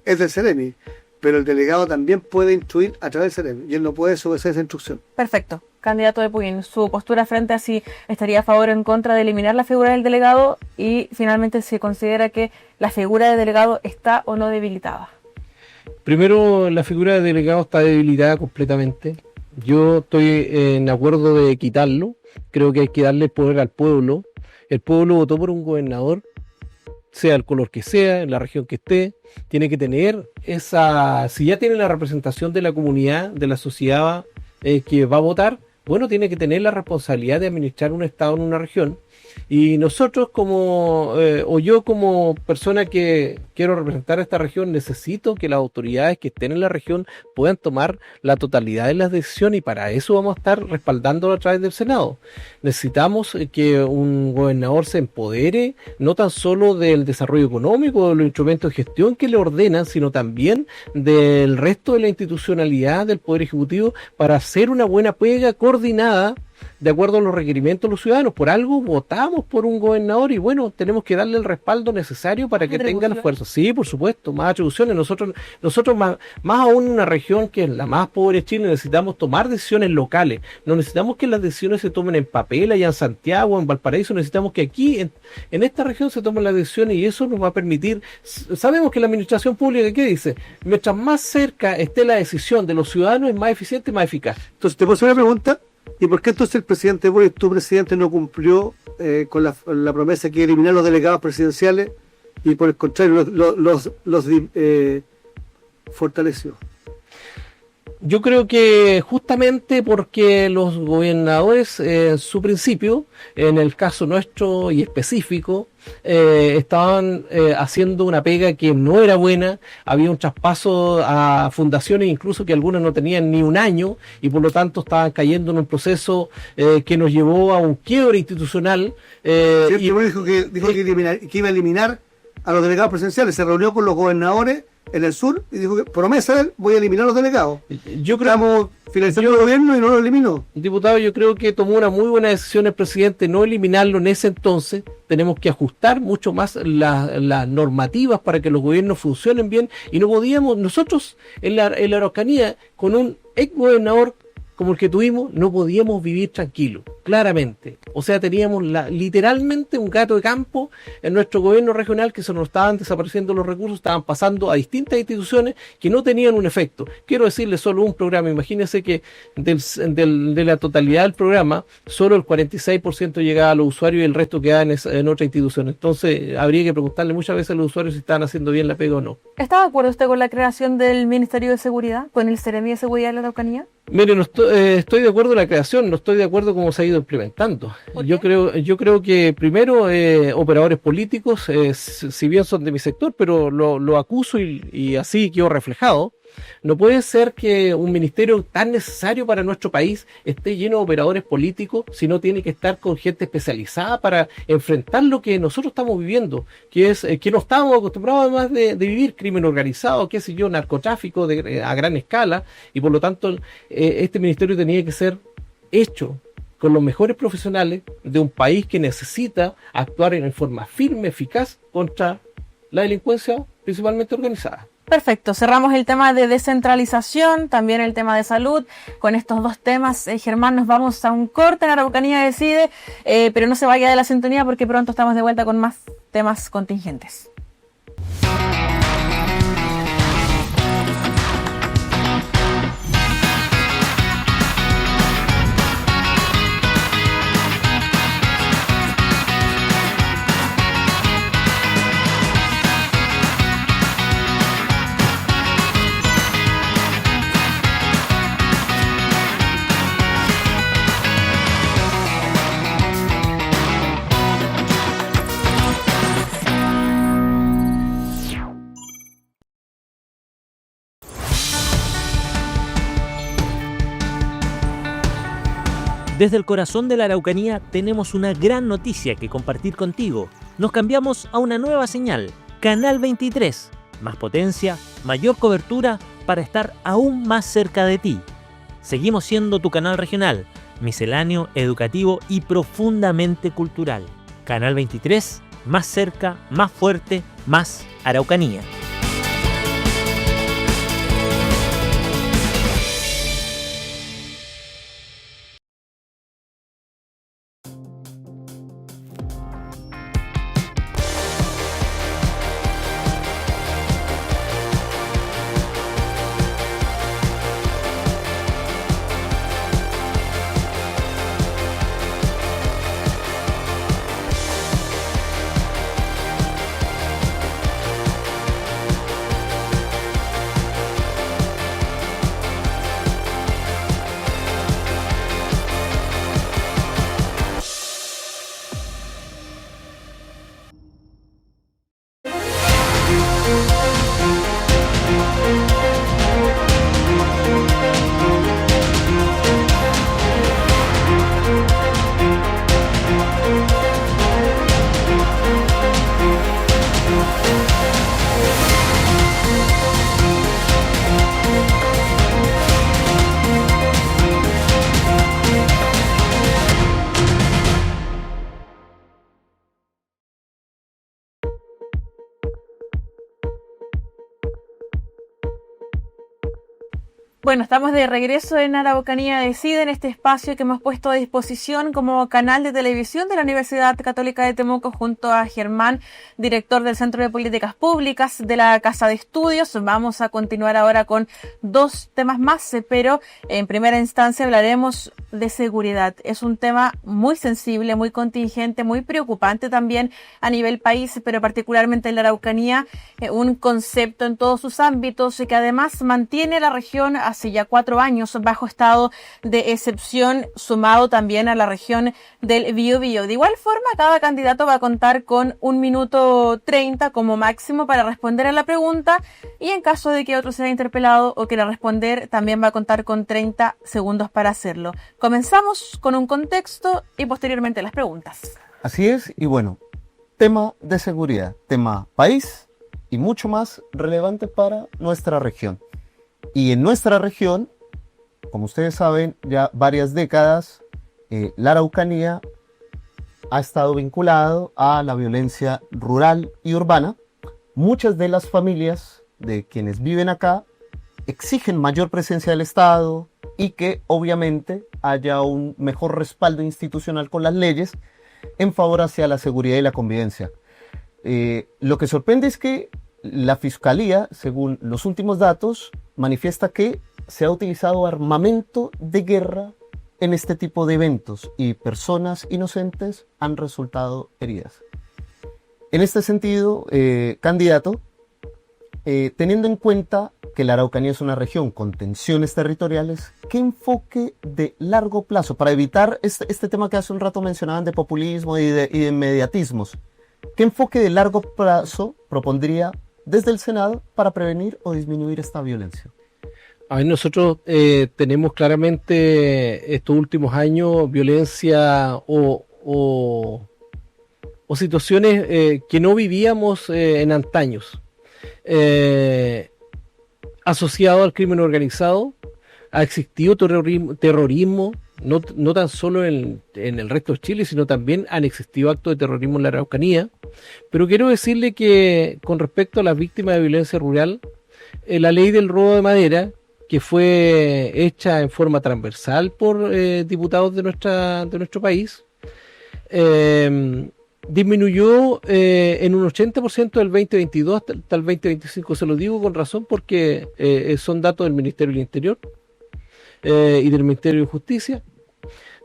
es del seremi, pero el delegado también puede instruir a través del seremi, y él no puede desobedecer esa instrucción. Perfecto. Candidato de Puyin, su postura frente a si estaría a favor o en contra de eliminar la figura del delegado y finalmente si considera que la figura del delegado está o no debilitada. Primero, la figura de delegado está debilitada completamente. Yo estoy en acuerdo de quitarlo. Creo que hay que darle poder al pueblo. El pueblo votó por un gobernador, sea el color que sea, en la región que esté. Tiene que tener si ya tiene la representación de la comunidad, de la sociedad que va a votar, bueno, tiene que tener la responsabilidad de administrar un estado en una región. Y nosotros o yo como persona que quiero representar a esta región, necesito que las autoridades que estén en la región puedan tomar la totalidad de las decisiones, y para eso vamos a estar respaldándolo a través del Senado. Necesitamos que un gobernador se empodere, no tan solo del desarrollo económico, de los instrumentos de gestión que le ordenan, sino también del resto de la institucionalidad del Poder Ejecutivo para hacer una buena pega coordinada de acuerdo a los requerimientos de los ciudadanos. Por algo votamos por un gobernador y bueno, tenemos que darle el respaldo necesario para que tenga la fuerza. Sí, por supuesto, más atribuciones. Nosotros más aún en una región que es la más pobre de Chile, necesitamos tomar decisiones locales. No necesitamos que las decisiones se tomen en papel, allá en Santiago, en Valparaíso. Necesitamos que aquí, en esta región, se tomen las decisiones y eso nos va a permitir. Sabemos que la administración pública, ¿qué dice? Mientras más cerca esté la decisión de los ciudadanos, es más eficiente y más eficaz. Entonces, ¿te puedo hacer una pregunta? ¿Y por qué entonces el presidente Boric, tu presidente, no cumplió con la promesa que eliminar los delegados presidenciales y por el contrario los fortaleció? Yo creo que justamente porque los gobernadores, en su principio, en el caso nuestro y específico, estaban haciendo una pega que no era buena, había un traspaso a fundaciones incluso que algunas no tenían ni un año y por lo tanto estaban cayendo en un proceso que nos llevó a un quiebre institucional. Dijo que iba a eliminar a los delegados presidenciales, se reunió con los gobernadores en el sur y dijo que promesa de él, voy a eliminar a los delegados. Yo creo, estamos financiando el gobierno y no lo eliminó. Diputado, yo creo que tomó una muy buena decisión el presidente no eliminarlo en ese entonces. Tenemos que ajustar mucho más las normativas para que los gobiernos funcionen bien y no podíamos, nosotros en la Araucanía, con un ex gobernador como el que tuvimos, no podíamos vivir tranquilos, claramente. O sea, teníamos literalmente un gato de campo en nuestro gobierno regional que se nos estaban desapareciendo los recursos, estaban pasando a distintas instituciones que no tenían un efecto. Quiero decirles solo un programa, imagínense que de la totalidad del programa, solo el 46% llegaba a los usuarios y el resto quedaba en otra institución. Entonces, habría que preguntarle muchas veces a los usuarios si estaban haciendo bien la pega o no. ¿Está de acuerdo usted con la creación del Ministerio de Seguridad, con el Seremi de Seguridad de la Araucanía? Mire, estoy de acuerdo en la creación, no estoy de acuerdo cómo se ha ido implementando. Yo creo que primero operadores políticos, si bien son de mi sector, pero lo acuso y así quedó reflejado. No puede ser que un ministerio tan necesario para nuestro país esté lleno de operadores políticos, sino tiene que estar con gente especializada para enfrentar lo que nosotros estamos viviendo, que es que no estamos acostumbrados además de vivir crimen organizado, qué sé yo, narcotráfico a gran escala, y por lo tanto este ministerio tenía que ser hecho con los mejores profesionales de un país que necesita actuar en forma firme, eficaz contra la delincuencia principalmente organizada. Perfecto, cerramos el tema de descentralización, también el tema de salud. Con estos dos temas, Germán, nos vamos a un corte en Araucanía Decide, pero no se vaya de la sintonía porque pronto estamos de vuelta con más temas contingentes. Desde el corazón de la Araucanía tenemos una gran noticia que compartir contigo. Nos cambiamos a una nueva señal, Canal 23. Más potencia, mayor cobertura para estar aún más cerca de ti. Seguimos siendo tu canal regional, misceláneo, educativo y profundamente cultural. Canal 23, más cerca, más fuerte, más Araucanía. Bueno, estamos de regreso en Araucanía Decide, en este espacio que hemos puesto a disposición como canal de televisión de la Universidad Católica de Temuco, junto a Germán, director del Centro de Políticas Públicas de la Casa de Estudios. Vamos a continuar ahora con dos temas más, pero en primera instancia hablaremos de seguridad. Es un tema muy sensible, muy contingente, muy preocupante también a nivel país, pero particularmente en la Araucanía, un concepto en todos sus ámbitos que además mantiene a la región hace ya 4 años bajo estado de excepción, sumado también a la región del Biobío. De igual forma, cada candidato va a contar con 1 minuto 30 como máximo para responder a la pregunta, y en caso de que otro sea interpelado o quiera responder, también va a contar con 30 segundos para hacerlo. Comenzamos con un contexto y posteriormente las preguntas. Así es, y bueno, tema de seguridad, tema país y mucho más relevante para nuestra región. Y en nuestra región, como ustedes saben, ya varias décadas, la Araucanía ha estado vinculado a la violencia rural y urbana. Muchas de las familias de quienes viven acá exigen mayor presencia del Estado y que obviamente haya un mejor respaldo institucional con las leyes en favor hacia la seguridad y la convivencia. Lo que sorprende es que la Fiscalía, según los últimos datos, manifiesta que se ha utilizado armamento de guerra en este tipo de eventos y personas inocentes han resultado heridas. En este sentido, candidato, teniendo en cuenta que la Araucanía es una región con tensiones territoriales, ¿qué enfoque de largo plazo, para evitar este tema que hace un rato mencionaban de populismo y de inmediatismos, qué enfoque de largo plazo propondría desde el Senado para prevenir o disminuir esta violencia? A ver, nosotros tenemos claramente estos últimos años violencia o situaciones que no vivíamos en antaños. Asociado al crimen organizado, ha existido terrorismo no tan solo en el resto de Chile, sino también han existido actos de terrorismo en la Araucanía. Pero quiero decirle que con respecto a las víctimas de violencia rural, la ley del robo de madera, que fue hecha en forma transversal por diputados de nuestro país, disminuyó en un 80% del 2022 hasta el 2025. Se lo digo con razón porque son datos del Ministerio del Interior y del Ministerio de Justicia.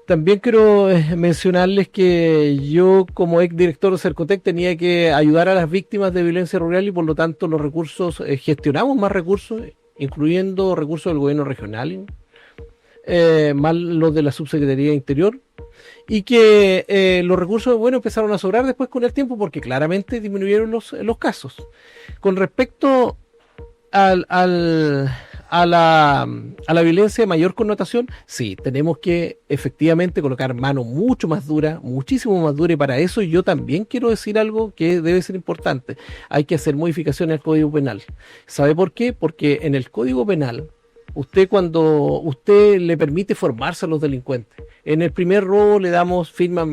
También quiero mencionarles que yo, como exdirector de Cercotec, tenía que ayudar a las víctimas de violencia rural y por lo tanto los recursos, gestionamos más recursos, incluyendo recursos del gobierno regional, más los de la Subsecretaría de Interior, y que los recursos, bueno, empezaron a sobrar después con el tiempo porque claramente disminuyeron los casos. Con respecto a la violencia de mayor connotación, sí, tenemos que efectivamente colocar mano mucho más dura, muchísimo más dura, y para eso yo también quiero decir algo que debe ser importante. Hay que hacer modificaciones al Código Penal. ¿Sabe por qué? Porque en el Código Penal, cuando usted le permite formarse a los delincuentes, en el primer robo le damos firma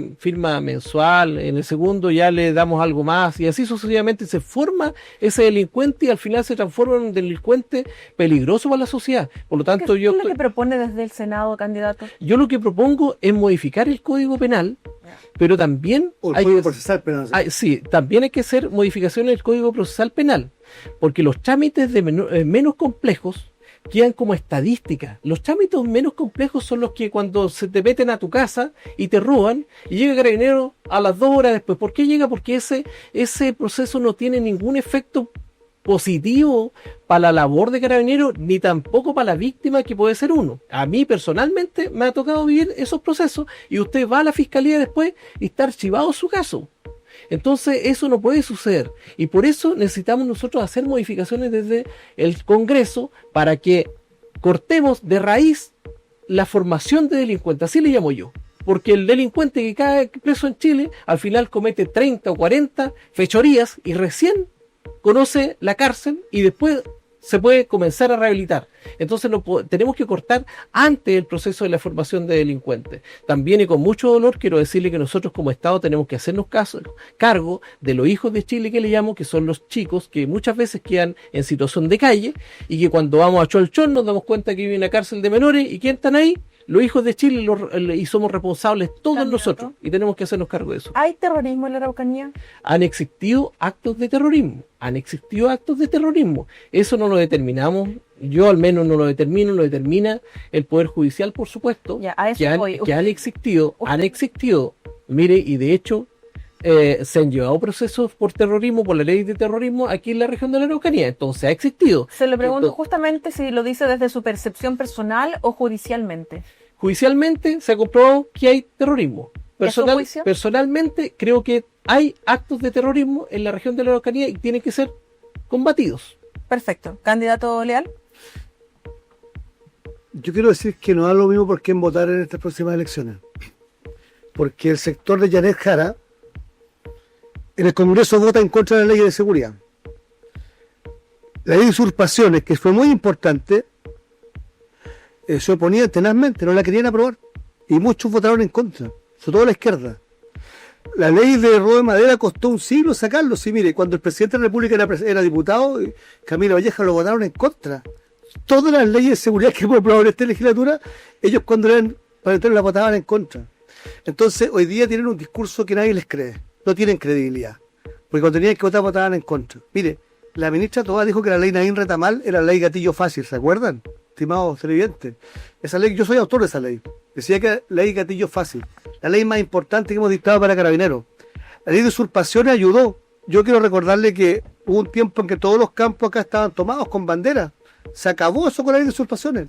mensual, en el segundo ya le damos algo más, y así sucesivamente se forma ese delincuente y al final se transforma en un delincuente peligroso para la sociedad. Por lo tanto, ¿Qué es lo que propone desde el Senado, candidato? Yo lo que propongo es modificar el Código Penal, pero también también hay que hacer modificaciones del Código Procesal Penal, porque los trámites menos complejos quedan como estadística. Los trámites menos complejos son los que cuando se te meten a tu casa y te roban y llega el carabinero a las 2 horas después. ¿Por qué llega? Porque ese proceso no tiene ningún efecto positivo para la labor de carabinero ni tampoco para la víctima, que puede ser uno. A mí personalmente me ha tocado vivir esos procesos y usted va a la fiscalía después y está archivado su caso. Entonces eso no puede suceder y por eso necesitamos nosotros hacer modificaciones desde el Congreso para que cortemos de raíz la formación de delincuentes, así le llamo yo, porque el delincuente que cae preso en Chile al final comete 30 o 40 fechorías y recién conoce la cárcel y después se puede comenzar a rehabilitar. Entonces tenemos que cortar antes el proceso de la formación de delincuentes. También, y con mucho dolor, quiero decirle que nosotros como Estado tenemos que hacernos cargo de los hijos de Chile, que le llamo, que son los chicos que muchas veces quedan en situación de calle y que cuando vamos a Cholchón nos damos cuenta que vive una cárcel de menores y ¿quién están ahí? Los hijos de Chile, y somos responsables todos Candidato. nosotros, y tenemos que hacernos cargo de eso. ¿Hay terrorismo en la Araucanía? Han existido actos de terrorismo, eso no lo determinamos, yo al menos no lo determino, lo determina el Poder Judicial, por supuesto, Ya, a eso que voy. han existido, mire, y de hecho se han llevado procesos por terrorismo, por la ley de terrorismo aquí en la región de la Araucanía, entonces ha existido. Se lo pregunto Entonces, justamente si lo dice desde su percepción personal o judicialmente. judicialmente se ha comprobado que hay terrorismo. ¿Y a su juicio? Personalmente creo que hay actos de terrorismo en la región de la Araucanía y tienen que ser combatidos. Perfecto. ¿Candidato Leal? Yo quiero decir que no da lo mismo por quién votar en estas próximas elecciones. Porque el sector de Janet Jara en el Congreso vota en contra de la ley de seguridad. La ley de usurpaciones, que fue muy importante, se oponían tenazmente, no la querían aprobar. Y muchos votaron en contra, sobre todo la izquierda. La ley de robo de madera costó un siglo sacarlo. Sí, mire, cuando el presidente de la República era diputado, Camilo Valleja lo votaron en contra. Todas las leyes de seguridad que hemos aprobado en esta legislatura, ellos cuando eran parlamentarios las votaban en contra. Entonces, hoy día tienen un discurso que nadie les cree. No tienen credibilidad. Porque cuando tenían que votar, votaban en contra. Mire, la ministra Toá dijo que la ley Naín Retamal era la ley gatillo fácil, ¿se acuerdan? Estimados televidentes. Esa ley, yo soy autor de esa ley. Decía que era ley gatillo fácil. La ley más importante que hemos dictado para Carabineros. La ley de usurpaciones ayudó. Yo quiero recordarle que hubo un tiempo en que todos los campos acá estaban tomados con banderas. Se acabó eso con la ley de usurpaciones.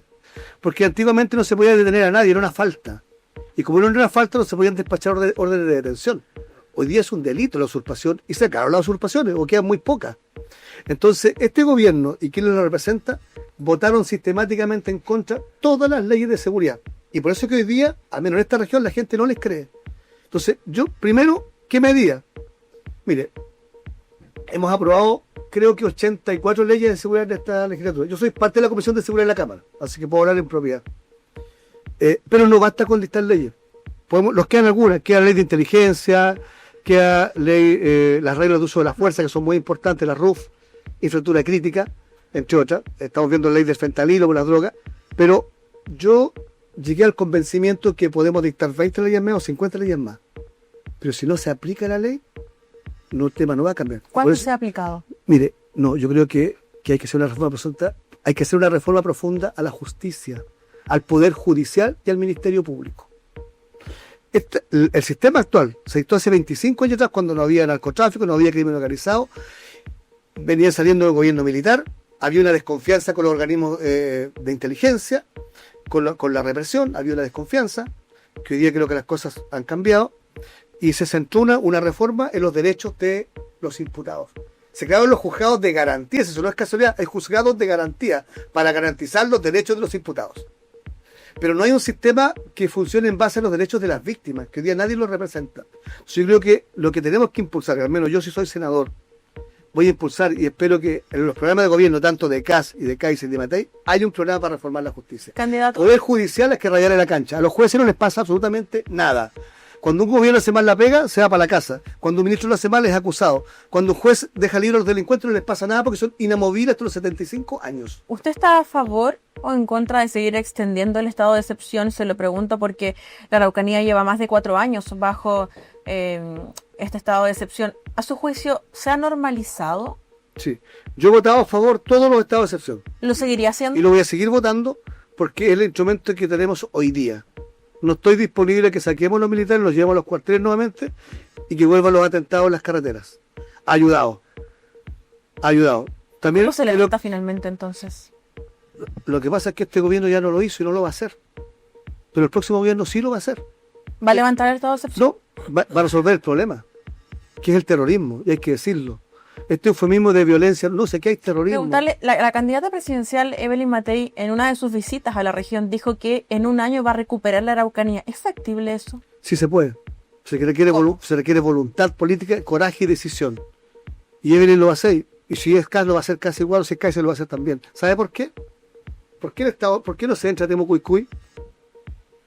Porque antiguamente no se podía detener a nadie, era una falta. Y como no era una falta, no se podían despachar órdenes de detención. Hoy día es un delito la usurpación y se acabaron las usurpaciones, o quedan muy pocas. Entonces, este gobierno y quien lo representa votaron sistemáticamente en contra todas las leyes de seguridad. Y por eso que hoy día, al menos en esta región, la gente no les cree. Entonces, yo, primero, ¿qué medida? Mire, hemos aprobado, creo que 84 leyes de seguridad en esta legislatura. Yo soy parte de la Comisión de Seguridad de la Cámara, así que puedo hablar en propiedad. Pero no basta con listar leyes. Nos quedan algunas, queda la ley de inteligencia, queda las reglas de uso de la fuerza, que son muy importantes, la RUF, infraestructura crítica, entre otras. Estamos viendo la ley del fentanilo por las drogas, pero yo llegué al convencimiento que podemos dictar 20 leyes más o 50 leyes más. Pero si no se aplica la ley, el tema no va a cambiar. ¿Cuándo se ha aplicado? Mire, no, yo creo que hay que hacer una reforma profunda, hay que hacer una reforma profunda a la justicia, al Poder Judicial y al Ministerio Público. El sistema actual se dictó hace 25 años atrás, cuando no había narcotráfico, no había crimen organizado, venía saliendo el gobierno militar, había una desconfianza con los organismos de inteligencia, con la represión, había una desconfianza, que hoy día creo que las cosas han cambiado, y se centró una reforma en los derechos de los imputados. Se crearon los juzgados de garantía, eso no es casualidad, hay juzgados de garantía para garantizar los derechos de los imputados. Pero no hay un sistema que funcione en base a los derechos de las víctimas, que hoy día nadie los representa. Yo creo que lo que tenemos que impulsar, al menos yo si soy senador, voy a impulsar y espero que en los programas de gobierno, tanto de CAS y de CAIS y de Matei, haya un programa para reformar la justicia. Candidato. Poder judicial es que rayar la cancha. A los jueces no les pasa absolutamente nada. Cuando un gobierno hace mal la pega, se va para la casa. Cuando un ministro lo hace mal, es acusado. Cuando un juez deja libre a los delincuentes, no les pasa nada porque son inamovibles hasta los 75 años. ¿Usted está a favor o en contra de seguir extendiendo el estado de excepción? Se lo pregunto porque la Araucanía lleva más de 4 años bajo este estado de excepción. ¿A su juicio se ha normalizado? Sí. Yo he votado a favor todos los estados de excepción. ¿Lo seguiría haciendo? Y lo voy a seguir votando porque es el instrumento que tenemos hoy día. No estoy disponible a que saquemos los militares, los llevemos a los cuarteles nuevamente y que vuelvan los atentados en las carreteras. Ayudado. También ¿Cómo se levanta finalmente entonces? lo que pasa es que este gobierno ya no lo hizo y no lo va a hacer. Pero el próximo gobierno sí lo va a hacer. ¿Va a levantar el estado de excepción? No, va a resolver el problema, que es el terrorismo, y hay que decirlo. Este eufemismo de violencia, no sé qué hay terrorismo. Preguntarle, la candidata presidencial Evelyn Matei en una de sus visitas a la región dijo que en un año va a recuperar la Araucanía. ¿Es factible eso? Sí se puede. Se requiere voluntad política, coraje y decisión. Y Evelyn lo va a hacer. Y si es CAS lo va a hacer casi igual, o si es CAICE lo va a hacer también. ¿Sabe por qué? ¿Por qué no se entra a Temucuicui?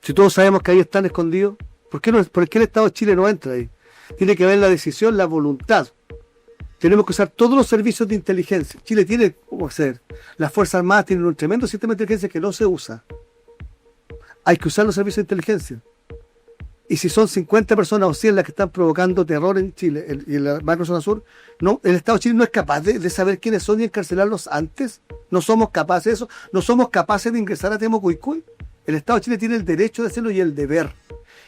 Si todos sabemos que ahí están escondidos, ¿por qué el Estado de Chile no entra ahí? Tiene que haber la decisión, la voluntad. Tenemos que usar todos los servicios de inteligencia. Chile tiene cómo hacer. Las Fuerzas Armadas tienen un tremendo sistema de inteligencia que no se usa. Hay que usar los servicios de inteligencia. Y si son 50 personas o 100 las que están provocando terror en Chile y en la macrozona sur, no, el Estado de Chile no es capaz de saber quiénes son y encarcelarlos antes. No somos capaces de eso. No somos capaces de ingresar a Temucuicui. El Estado de Chile tiene el derecho de hacerlo y el deber.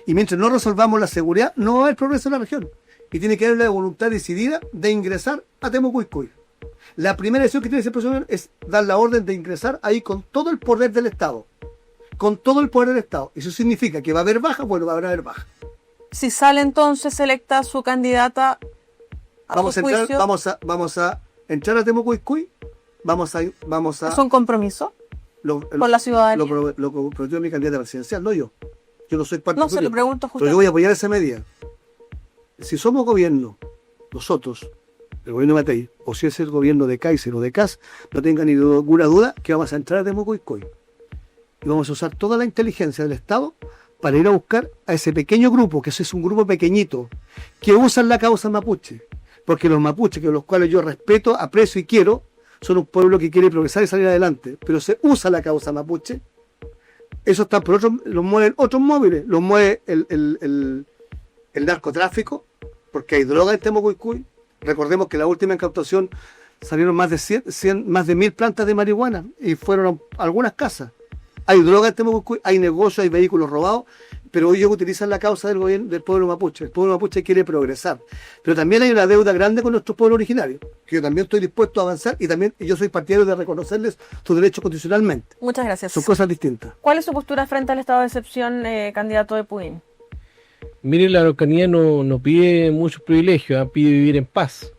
Y mientras no resolvamos la seguridad, no va a haber progreso en la región. Y tiene que haber la voluntad decidida de ingresar a Temucuicui. La primera decisión que tiene ese proceso es dar la orden de ingresar ahí con todo el poder del Estado. Con todo el poder del Estado. Eso significa que va a haber baja, bueno, va a haber baja. Si sale entonces electa su candidata Vamos a entrar a Temucuicui. Vamos a ¿es un compromiso con la ciudadanía? Lo prometió mi candidata presidencial, no yo. Yo no soy parte No, se lo pregunto pero yo justamente. voy a apoyar esa medida. Si somos gobierno, nosotros, el gobierno de Matei, o si es el gobierno de Kaiser o de CAS, no tengan ninguna duda que vamos a entrar a Temucuicui. Y vamos a usar toda la inteligencia del Estado para ir a buscar a ese pequeño grupo, que ese es un grupo pequeñito, que usan la causa mapuche. Porque los mapuches, que los cuales yo respeto, aprecio y quiero, son un pueblo que quiere progresar y salir adelante. Pero se usa la causa mapuche. Eso está por otros, los mueven otros móviles, los mueve el narcotráfico, porque hay droga en Temucuicui. Recordemos que la última incautación salieron más de 1000 plantas de marihuana y fueron algunas casas. Hay droga en Temucuicui, hay negocios, hay vehículos robados, pero ellos utilizan la causa del gobierno del pueblo mapuche. El pueblo mapuche quiere progresar. Pero también hay una deuda grande con nuestro pueblo originario, que yo también estoy dispuesto a avanzar y también yo soy partidario de reconocerles sus derechos constitucionalmente. Muchas gracias. Son cosas distintas. ¿Cuál es su postura frente al estado de excepción, candidato de Putin? Mire, la Araucanía no pide muchos privilegios, pide vivir en paz.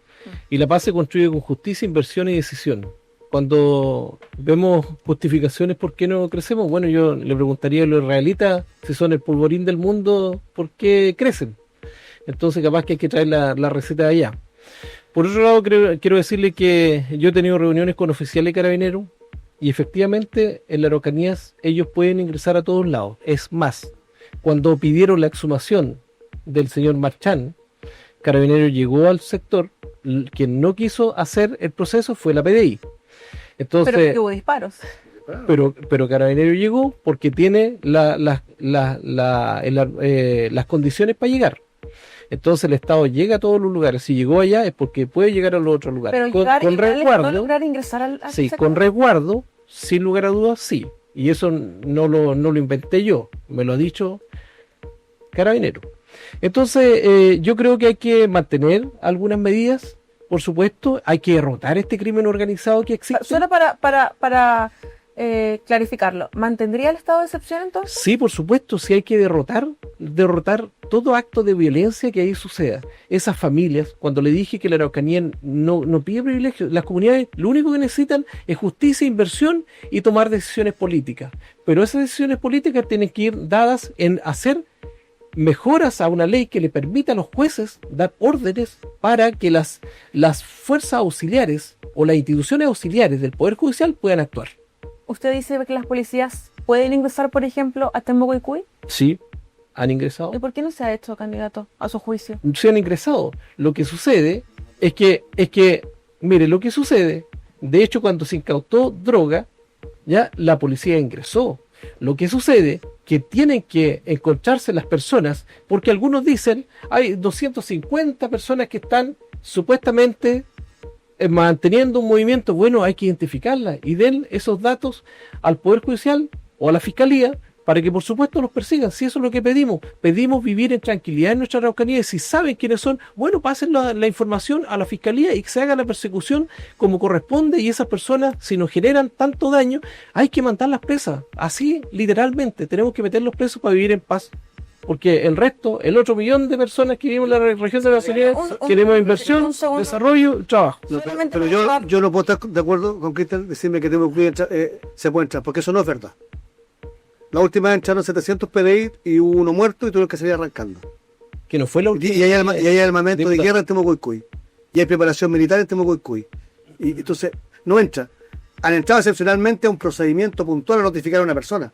Y la paz se construye con justicia, inversión y decisión. Cuando vemos justificaciones por qué no crecemos, bueno, yo le preguntaría a los israelitas si son el polvorín del mundo, ¿por qué crecen? Entonces capaz que hay que traer la receta de allá. Por otro lado, quiero decirle que yo he tenido reuniones con oficiales carabineros y efectivamente en la Araucanía ellos pueden ingresar a todos lados. Es más, cuando pidieron la exhumación del señor Marchán, Carabinero llegó al sector, quien no quiso hacer el proceso fue la PDI. Entonces, Pero hubo disparos. pero Carabinero llegó porque tiene las condiciones para llegar. Entonces el Estado llega a todos los lugares. Si llegó allá es porque puede llegar a los otros lugares. Pero llegar con y resguardo, no lograr ingresar al sí, sector. con resguardo, sin lugar a dudas, sí. Y eso no lo inventé yo, me lo ha dicho Carabinero. Entonces yo creo que hay que mantener algunas medidas. Por supuesto, hay que derrotar este crimen organizado que existe. Solo para clarificarlo, ¿mantendría el estado de excepción entonces? Sí, por supuesto, sí hay que derrotar todo acto de violencia que ahí suceda. Esas familias, cuando le dije que la Araucanía no pide privilegios, las comunidades lo único que necesitan es justicia, inversión y tomar decisiones políticas. Pero esas decisiones políticas tienen que ir dadas en hacer mejoras a una ley que le permita a los jueces dar órdenes para que las fuerzas auxiliares o las instituciones auxiliares del Poder Judicial puedan actuar. ¿Usted dice que las policías pueden ingresar, por ejemplo, a Temucuicui? Sí, han ingresado. ¿Y por qué no se ha hecho, candidato, a su juicio? Se han ingresado. Lo que sucede es que, mire, lo que sucede, de hecho, cuando se incautó droga, ya la policía ingresó. Lo que sucede que tienen que encontrarse las personas, porque algunos dicen, hay 250 personas que están supuestamente manteniendo un movimiento. Bueno, hay que identificarlas y den esos datos al Poder Judicial o a la Fiscalía para que por supuesto los persigan. Si eso es lo que pedimos vivir en tranquilidad en nuestra Araucanía, y si saben quiénes son, bueno, pasen la información a la Fiscalía y que se haga la persecución como corresponde, y esas personas, si nos generan tanto daño, hay que mandarlas presas, así literalmente, tenemos que meterlos presos para vivir en paz, porque el resto, el otro millón de personas que vivimos en la región de la Amazonía, queremos inversión, desarrollo, trabajo. No, pero yo no puedo estar de acuerdo con Cristian decirme que se puede entrar, porque eso no es verdad. La última vez entraron 700 PDI y hubo uno muerto y tuvieron que salir arrancando. Que no fue la última. Y hay armamento de guerra en Temucuicui. Y hay preparación militar en Temucuicui. Y entonces no entra. Han entrado excepcionalmente a un procedimiento puntual a notificar a una persona.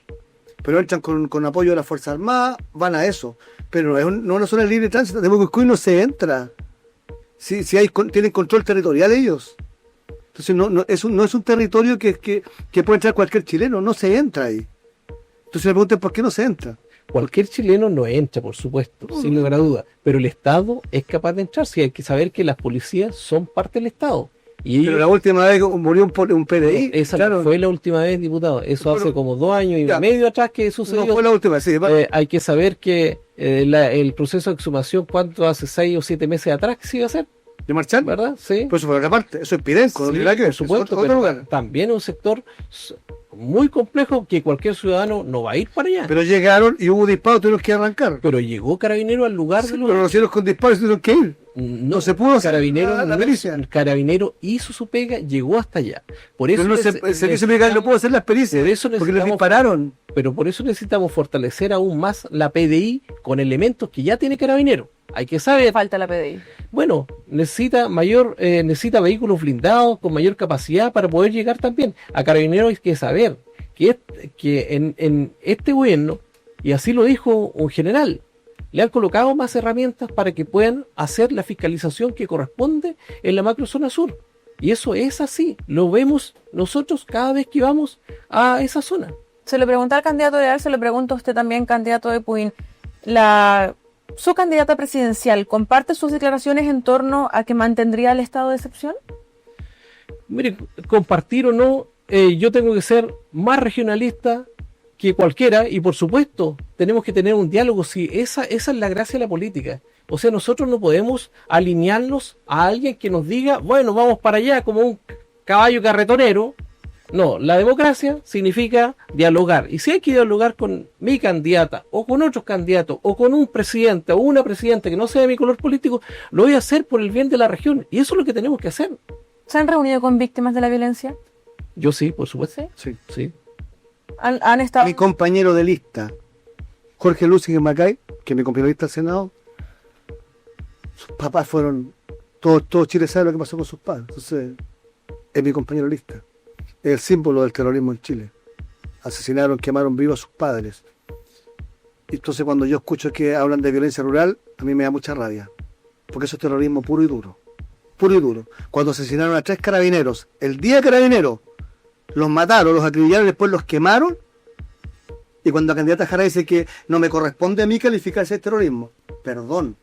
Pero entran con apoyo de las Fuerzas Armadas, van a eso. Pero no es una zona libre de tránsito. De Temuco no se entra. Si tienen control territorial ellos. Entonces no es un territorio que puede entrar cualquier chileno. No se entra ahí. Entonces me preguntan por qué no se entra. Cualquier chileno no entra, por supuesto, sin lugar a duda. Pero el Estado es capaz de entrar. Sí, hay que saber que las policías son parte del Estado. Y pero la última vez murió un PDI. Esa claro. fue la última vez, diputado. Eso Bueno, hace como 2 años y ya. medio atrás que sucedió. No fue la última, sí. Hay que saber que el proceso de exhumación, ¿cuánto hace? 6 o 7 meses atrás que se iba a hacer, ¿De marchar? ¿verdad? Sí. Pues eso fue otra parte. Eso es Pidenco, no Sí, tiene nada que ver. por supuesto, Es otro pero lugar. también es un sector muy complejo que cualquier ciudadano no va a ir para allá. Pero llegaron y hubo disparos, tuvieron que arrancar. Pero llegó Carabinero al lugar Sí, de pero lo hicieron con disparos y tuvieron que ir. No se pudo hacer Carabinero, la pericia. Carabinero hizo su pega, llegó hasta allá. Por eso Pero el servicio militar no pudo hacer las pericias. Por eso porque les necesitamos- dispararon. Pero por eso necesitamos fortalecer aún más la PDI con elementos que ya tiene Carabinero. Hay que saber, Falta la PDI. bueno, necesita vehículos blindados con mayor capacidad para poder llegar también. A Carabineros hay que saber que en este gobierno, y así lo dijo un general, le han colocado más herramientas para que puedan hacer la fiscalización que corresponde en la macrozona sur. Y eso es así, lo vemos nosotros cada vez que vamos a esa zona. Se le pregunta al candidato Leal, se le pregunta a usted también, candidato de Puin. ¿Su candidata presidencial comparte sus declaraciones en torno a que mantendría el estado de excepción? Mire, compartir o no, yo tengo que ser más regionalista que cualquiera y por supuesto tenemos que tener un diálogo. Sí, esa es la gracia de la política. O sea, nosotros no podemos alinearnos a alguien que nos diga, bueno, vamos para allá como un caballo carretonero. No, la democracia significa dialogar. Y si hay que dialogar con mi candidata o con otros candidatos o con un presidente o una presidenta que no sea de mi color político, lo voy a hacer por el bien de la región. Y eso es lo que tenemos que hacer. ¿Se han reunido con víctimas de la violencia? Yo sí, por supuesto. Sí. Sí. ¿Han estado? Mi compañero de lista, Jorge Lucinger Macay, que es mi compañero de lista al Senado, sus papás fueron, todo Chile sabe lo que pasó con sus padres. Entonces, es mi compañero de lista. Es el símbolo del terrorismo en Chile. Asesinaron, quemaron vivos a sus padres. Y entonces cuando yo escucho que hablan de violencia rural, a mí me da mucha rabia. Porque eso es terrorismo puro y duro. Puro y duro. Cuando asesinaron a 3 carabineros, el día de carabineros, los mataron, los acribillaron y después los quemaron. Y cuando la candidata Jara dice que no me corresponde a mí calificar ese terrorismo, perdón.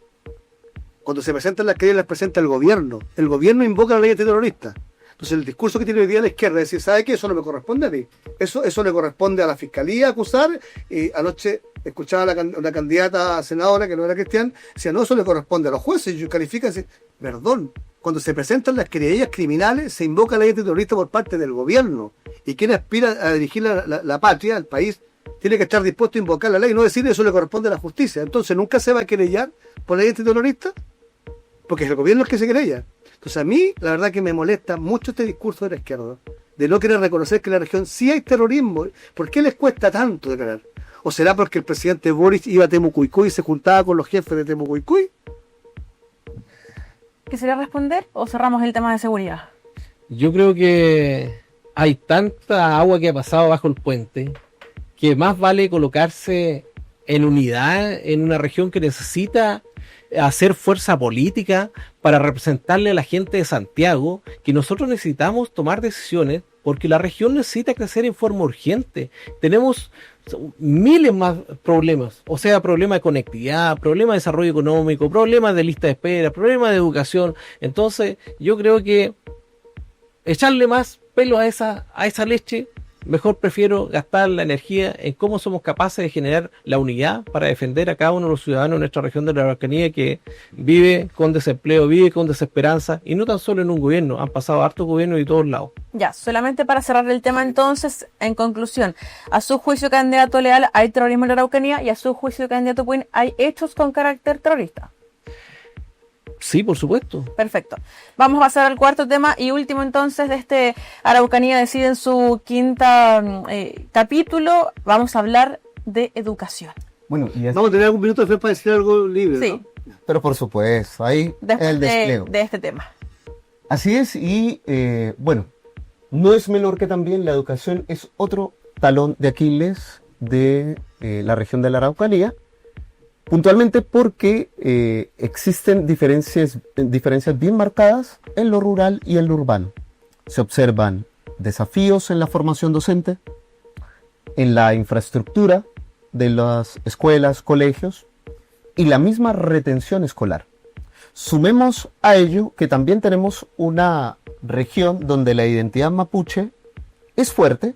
Cuando se presentan las querellas, las presenta el gobierno. El gobierno invoca la ley antiterrorista. Entonces el discurso que tiene hoy día la izquierda es decir, ¿sabe qué? Eso no me corresponde a mí. Eso le corresponde a la fiscalía acusar. Y anoche escuchaba a una candidata senadora que no era cristiana, decía, no, eso le corresponde a los jueces. Y califican, perdón. Cuando se presentan las querellas criminales, se invoca la ley antiterrorista por parte del gobierno. Y quien aspira a dirigir la patria, el país, tiene que estar dispuesto a invocar la ley y no decir eso le corresponde a la justicia. Entonces nunca se va a querellar por la ley antiterrorista, porque es el gobierno el que se querella. Entonces a mí, la verdad que me molesta mucho este discurso de la izquierda, de no querer reconocer que en la región sí hay terrorismo. ¿Por qué les cuesta tanto declarar? ¿O será porque el presidente Boris iba a Temucuicui y se juntaba con los jefes de Temucuicui? ¿Quisiera responder o cerramos el tema de seguridad? Yo creo que hay tanta agua que ha pasado bajo el puente que más vale colocarse en unidad en una región que necesita hacer fuerza política para representarle a la gente de Santiago que nosotros necesitamos tomar decisiones porque la región necesita crecer en forma urgente. Tenemos miles más problemas, o sea, problemas de conectividad, problemas de desarrollo económico, problemas de lista de espera, problemas de educación. Entonces yo creo que echarle más pelo a esa leche, mejor prefiero gastar la energía en cómo somos capaces de generar la unidad para defender a cada uno de los ciudadanos de nuestra región de la Araucanía que vive con desempleo, vive con desesperanza, y no tan solo en un gobierno, han pasado hartos gobiernos de todos lados. Ya, solamente para cerrar el tema entonces, en conclusión, a su juicio, candidato Leal, hay terrorismo en la Araucanía, y a su juicio, candidato Puin, hay hechos con carácter terrorista. Sí, por supuesto. Perfecto. Vamos a pasar al cuarto tema y último entonces de este Araucanía Decide en su quinta capítulo. Vamos a hablar de educación. Bueno, Vamos a tener algún minuto después para decir algo libre, Sí, ¿no? pero por supuesto, ahí después el despliegue. de este tema. Así es, y bueno, no es menor que también la educación es otro talón de Aquiles de la región de la Araucanía, puntualmente porque existen diferencias bien marcadas en lo rural y en lo urbano. Se observan desafíos en la formación docente, en la infraestructura de las escuelas, colegios y la misma retención escolar. Sumemos a ello que también tenemos una región donde la identidad mapuche es fuerte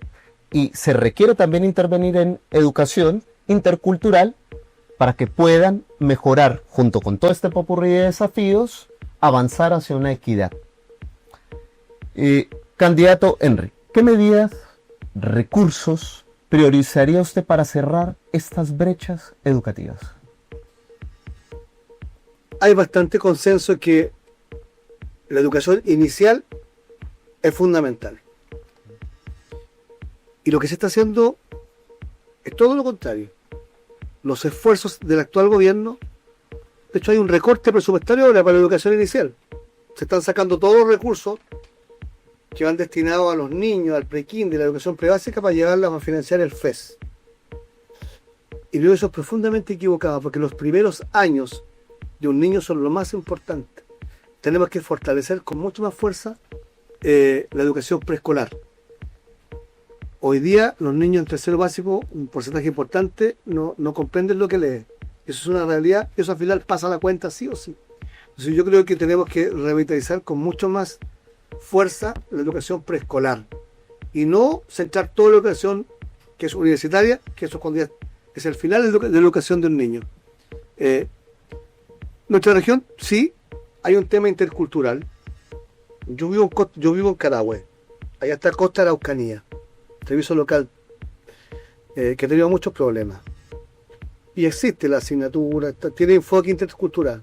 y se requiere también intervenir en educación intercultural para que puedan mejorar, junto con todo este popurrí de desafíos, avanzar hacia una equidad. Candidato Henry, ¿qué medidas, recursos priorizaría usted para cerrar estas brechas educativas? Hay bastante consenso que la educación inicial es fundamental. Y lo que se está haciendo es todo lo contrario. Los esfuerzos del actual gobierno, de hecho hay un recorte presupuestario ahora para la educación inicial. Se están sacando todos los recursos que van destinados a los niños, al pre-kinder, de la educación prebásica, para llevarlas a financiar el FES. Y creo que eso es profundamente equivocado, porque los primeros años de un niño son lo más importante. Tenemos que fortalecer con mucha más fuerza la educación preescolar. Hoy día los niños en tercero básico, un porcentaje importante, no comprenden lo que leen. Eso es una realidad, eso al final pasa la cuenta sí o sí. Entonces yo creo que tenemos que revitalizar con mucho más fuerza la educación preescolar y no centrar toda la educación que es universitaria, que eso es el final de la educación de un niño. Nuestra región, sí, hay un tema intercultural. Yo vivo en Carahue, allá está Costa Araucanía, servicio local, que ha tenido muchos problemas. Y existe la asignatura, tiene enfoque intercultural.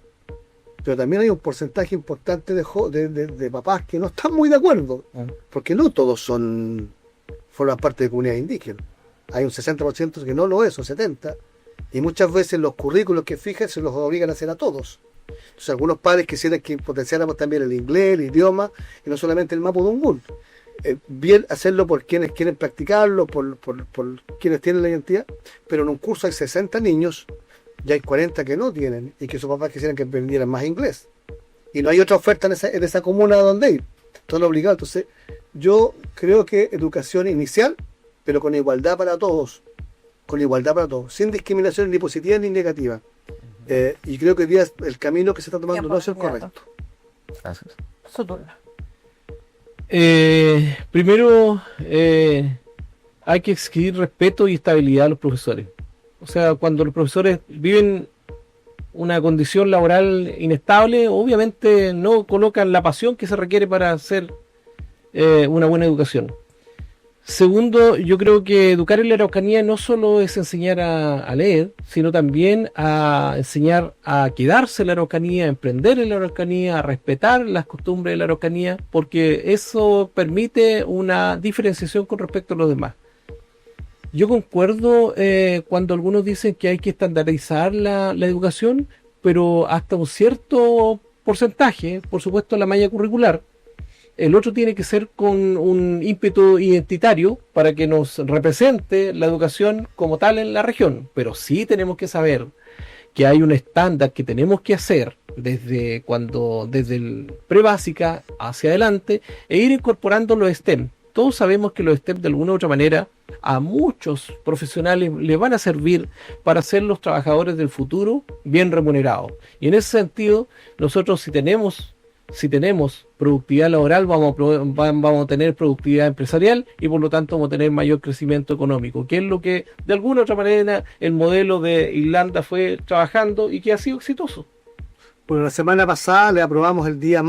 Pero también hay un porcentaje importante de papás que no están muy de acuerdo, porque no todos forman parte de comunidades indígenas. Hay un 60% que no lo es, o 70%, y muchas veces los currículos que fijan se los obligan a hacer a todos. Entonces algunos padres quisieran que potenciáramos también el inglés, el idioma, y no solamente el mapudungún. Bien hacerlo por quienes quieren practicarlo, por quienes tienen la identidad, pero en un curso hay 60 niños, ya hay 40 que no tienen, y que sus papás quisieran que aprendieran más inglés. Y no hay otra oferta en esa comuna donde ir. Están obligados. Entonces, yo creo que educación inicial, pero con igualdad para todos. Con igualdad para todos. Sin discriminación ni positiva ni negativa. Y creo que hoy día el camino que se está tomando no es el correcto. Gracias. Su turno. Primero, hay que exigir respeto y estabilidad a los profesores. O sea, cuando los profesores viven una condición laboral inestable, obviamente no colocan la pasión que se requiere para hacer una buena educación. Segundo, yo creo que educar en la Araucanía no solo es enseñar a leer, sino también a enseñar a quedarse en la Araucanía, a emprender en la Araucanía, a respetar las costumbres de la Araucanía, porque eso permite una diferenciación con respecto a los demás. Yo concuerdo cuando algunos dicen que hay que estandarizar la educación, pero hasta un cierto porcentaje, por supuesto la malla curricular. El otro tiene que ser con un ímpetu identitario para que nos represente la educación como tal en la región. Pero sí tenemos que saber que hay un estándar que tenemos que hacer desde el pre-básica hacia adelante e ir incorporando los STEM. Todos sabemos que los STEM de alguna u otra manera a muchos profesionales les van a servir para ser los trabajadores del futuro bien remunerados. Y en ese sentido, nosotros si tenemos productividad laboral, vamos a tener productividad empresarial y por lo tanto vamos a tener mayor crecimiento económico, que es lo que de alguna u otra manera el modelo de Irlanda fue trabajando y que ha sido exitoso. Bueno, la semana pasada le aprobamos el día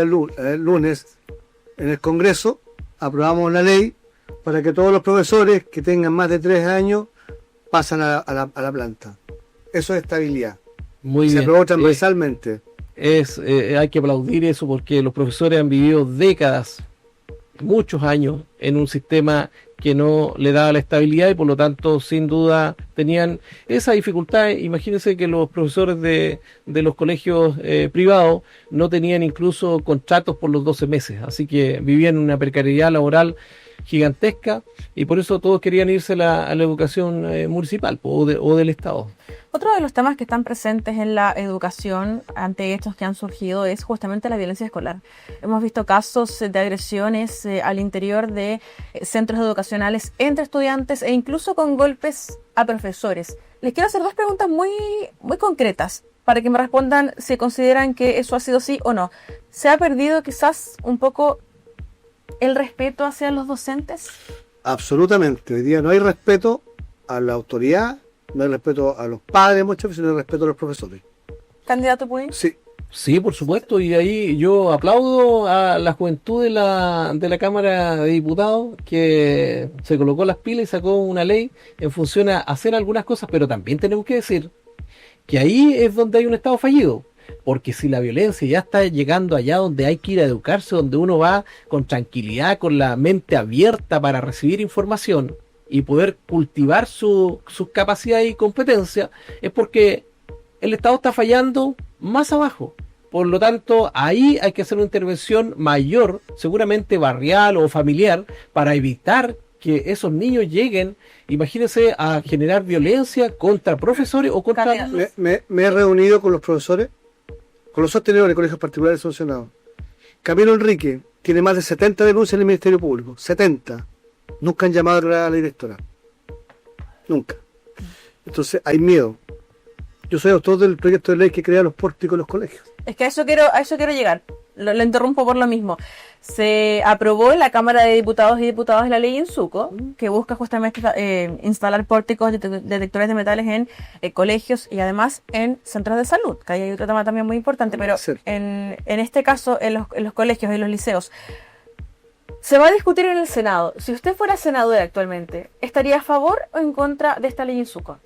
lunes en el Congreso, aprobamos la ley para que todos los profesores que tengan más de 3 años pasen a la planta. Eso es estabilidad. Muy Se bien. aprobó transversalmente. Hay que aplaudir eso porque los profesores han vivido décadas, muchos años, en un sistema que no le daba la estabilidad y por lo tanto sin duda tenían esa dificultad. Imagínense que los profesores de los colegios privados no tenían incluso contratos por los 12 meses, así que vivían una precariedad laboral gigantesca y por eso todos querían irse a la educación municipal o del Estado. Otro de los temas que están presentes en la educación ante estos que han surgido es justamente la violencia escolar. Hemos visto casos de agresiones al interior de centros educacionales entre estudiantes e incluso con golpes a profesores. Les quiero hacer dos preguntas muy concretas para que me respondan si consideran que eso ha sido así o no. ¿Se ha perdido quizás un poco el respeto hacia los docentes? Absolutamente. Hoy día no hay respeto a la autoridad, no hay respeto a los padres muchas veces, no hay respeto a los profesores. ¿Candidato Puig? Sí. Sí, por supuesto, y ahí yo aplaudo a la juventud de la Cámara de Diputados que se colocó las pilas y sacó una ley en función a hacer algunas cosas, pero también tenemos que decir que ahí es donde hay un Estado fallido. Porque si la violencia ya está llegando allá donde hay que ir a educarse, donde uno va con tranquilidad, con la mente abierta para recibir información y poder cultivar sus capacidades y competencias, es porque el Estado está fallando más abajo. Por lo tanto, ahí hay que hacer una intervención mayor, seguramente barrial o familiar, para evitar que esos niños lleguen, imagínense, a generar violencia contra profesores o contra... Me he reunido con los profesores, con los sostenedores de colegios particulares sancionados. Camilo Enrique tiene más de 70 denuncias en el Ministerio Público. 70. Nunca han llamado a la directora. Nunca. Entonces hay miedo. Yo soy autor del proyecto de ley que crea los pórticos en los colegios. Es que a eso quiero llegar. Lo interrumpo por lo mismo. Se aprobó en la Cámara de Diputados y Diputadas la ley Insuco, que busca justamente instalar pórticos detectores de metales en colegios y además en centros de salud, que ahí hay otro tema también muy importante, pero Sí. en este caso, en los colegios y los liceos, se va a discutir en el Senado. Si usted fuera senador actualmente, ¿estaría a favor o en contra de esta ley Insuco?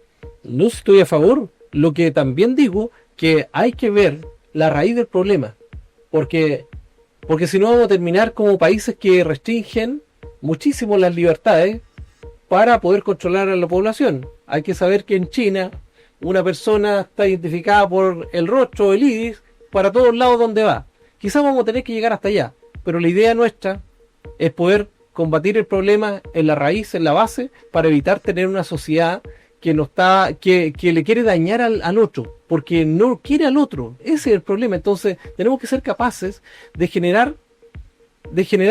No estoy a favor. Lo que también digo que hay que ver la raíz del problema, porque si no vamos a terminar como países que restringen muchísimo las libertades para poder controlar a la población. Hay que saber que en China una persona está identificada por el rostro o el iris para todos lados donde va. Quizás vamos a tener que llegar hasta allá, pero la idea nuestra es poder combatir el problema en la raíz, en la base, para evitar tener una sociedad que le quiere dañar al otro, porque no quiere al otro. Ese es el problema. Entonces tenemos que ser capaces de generar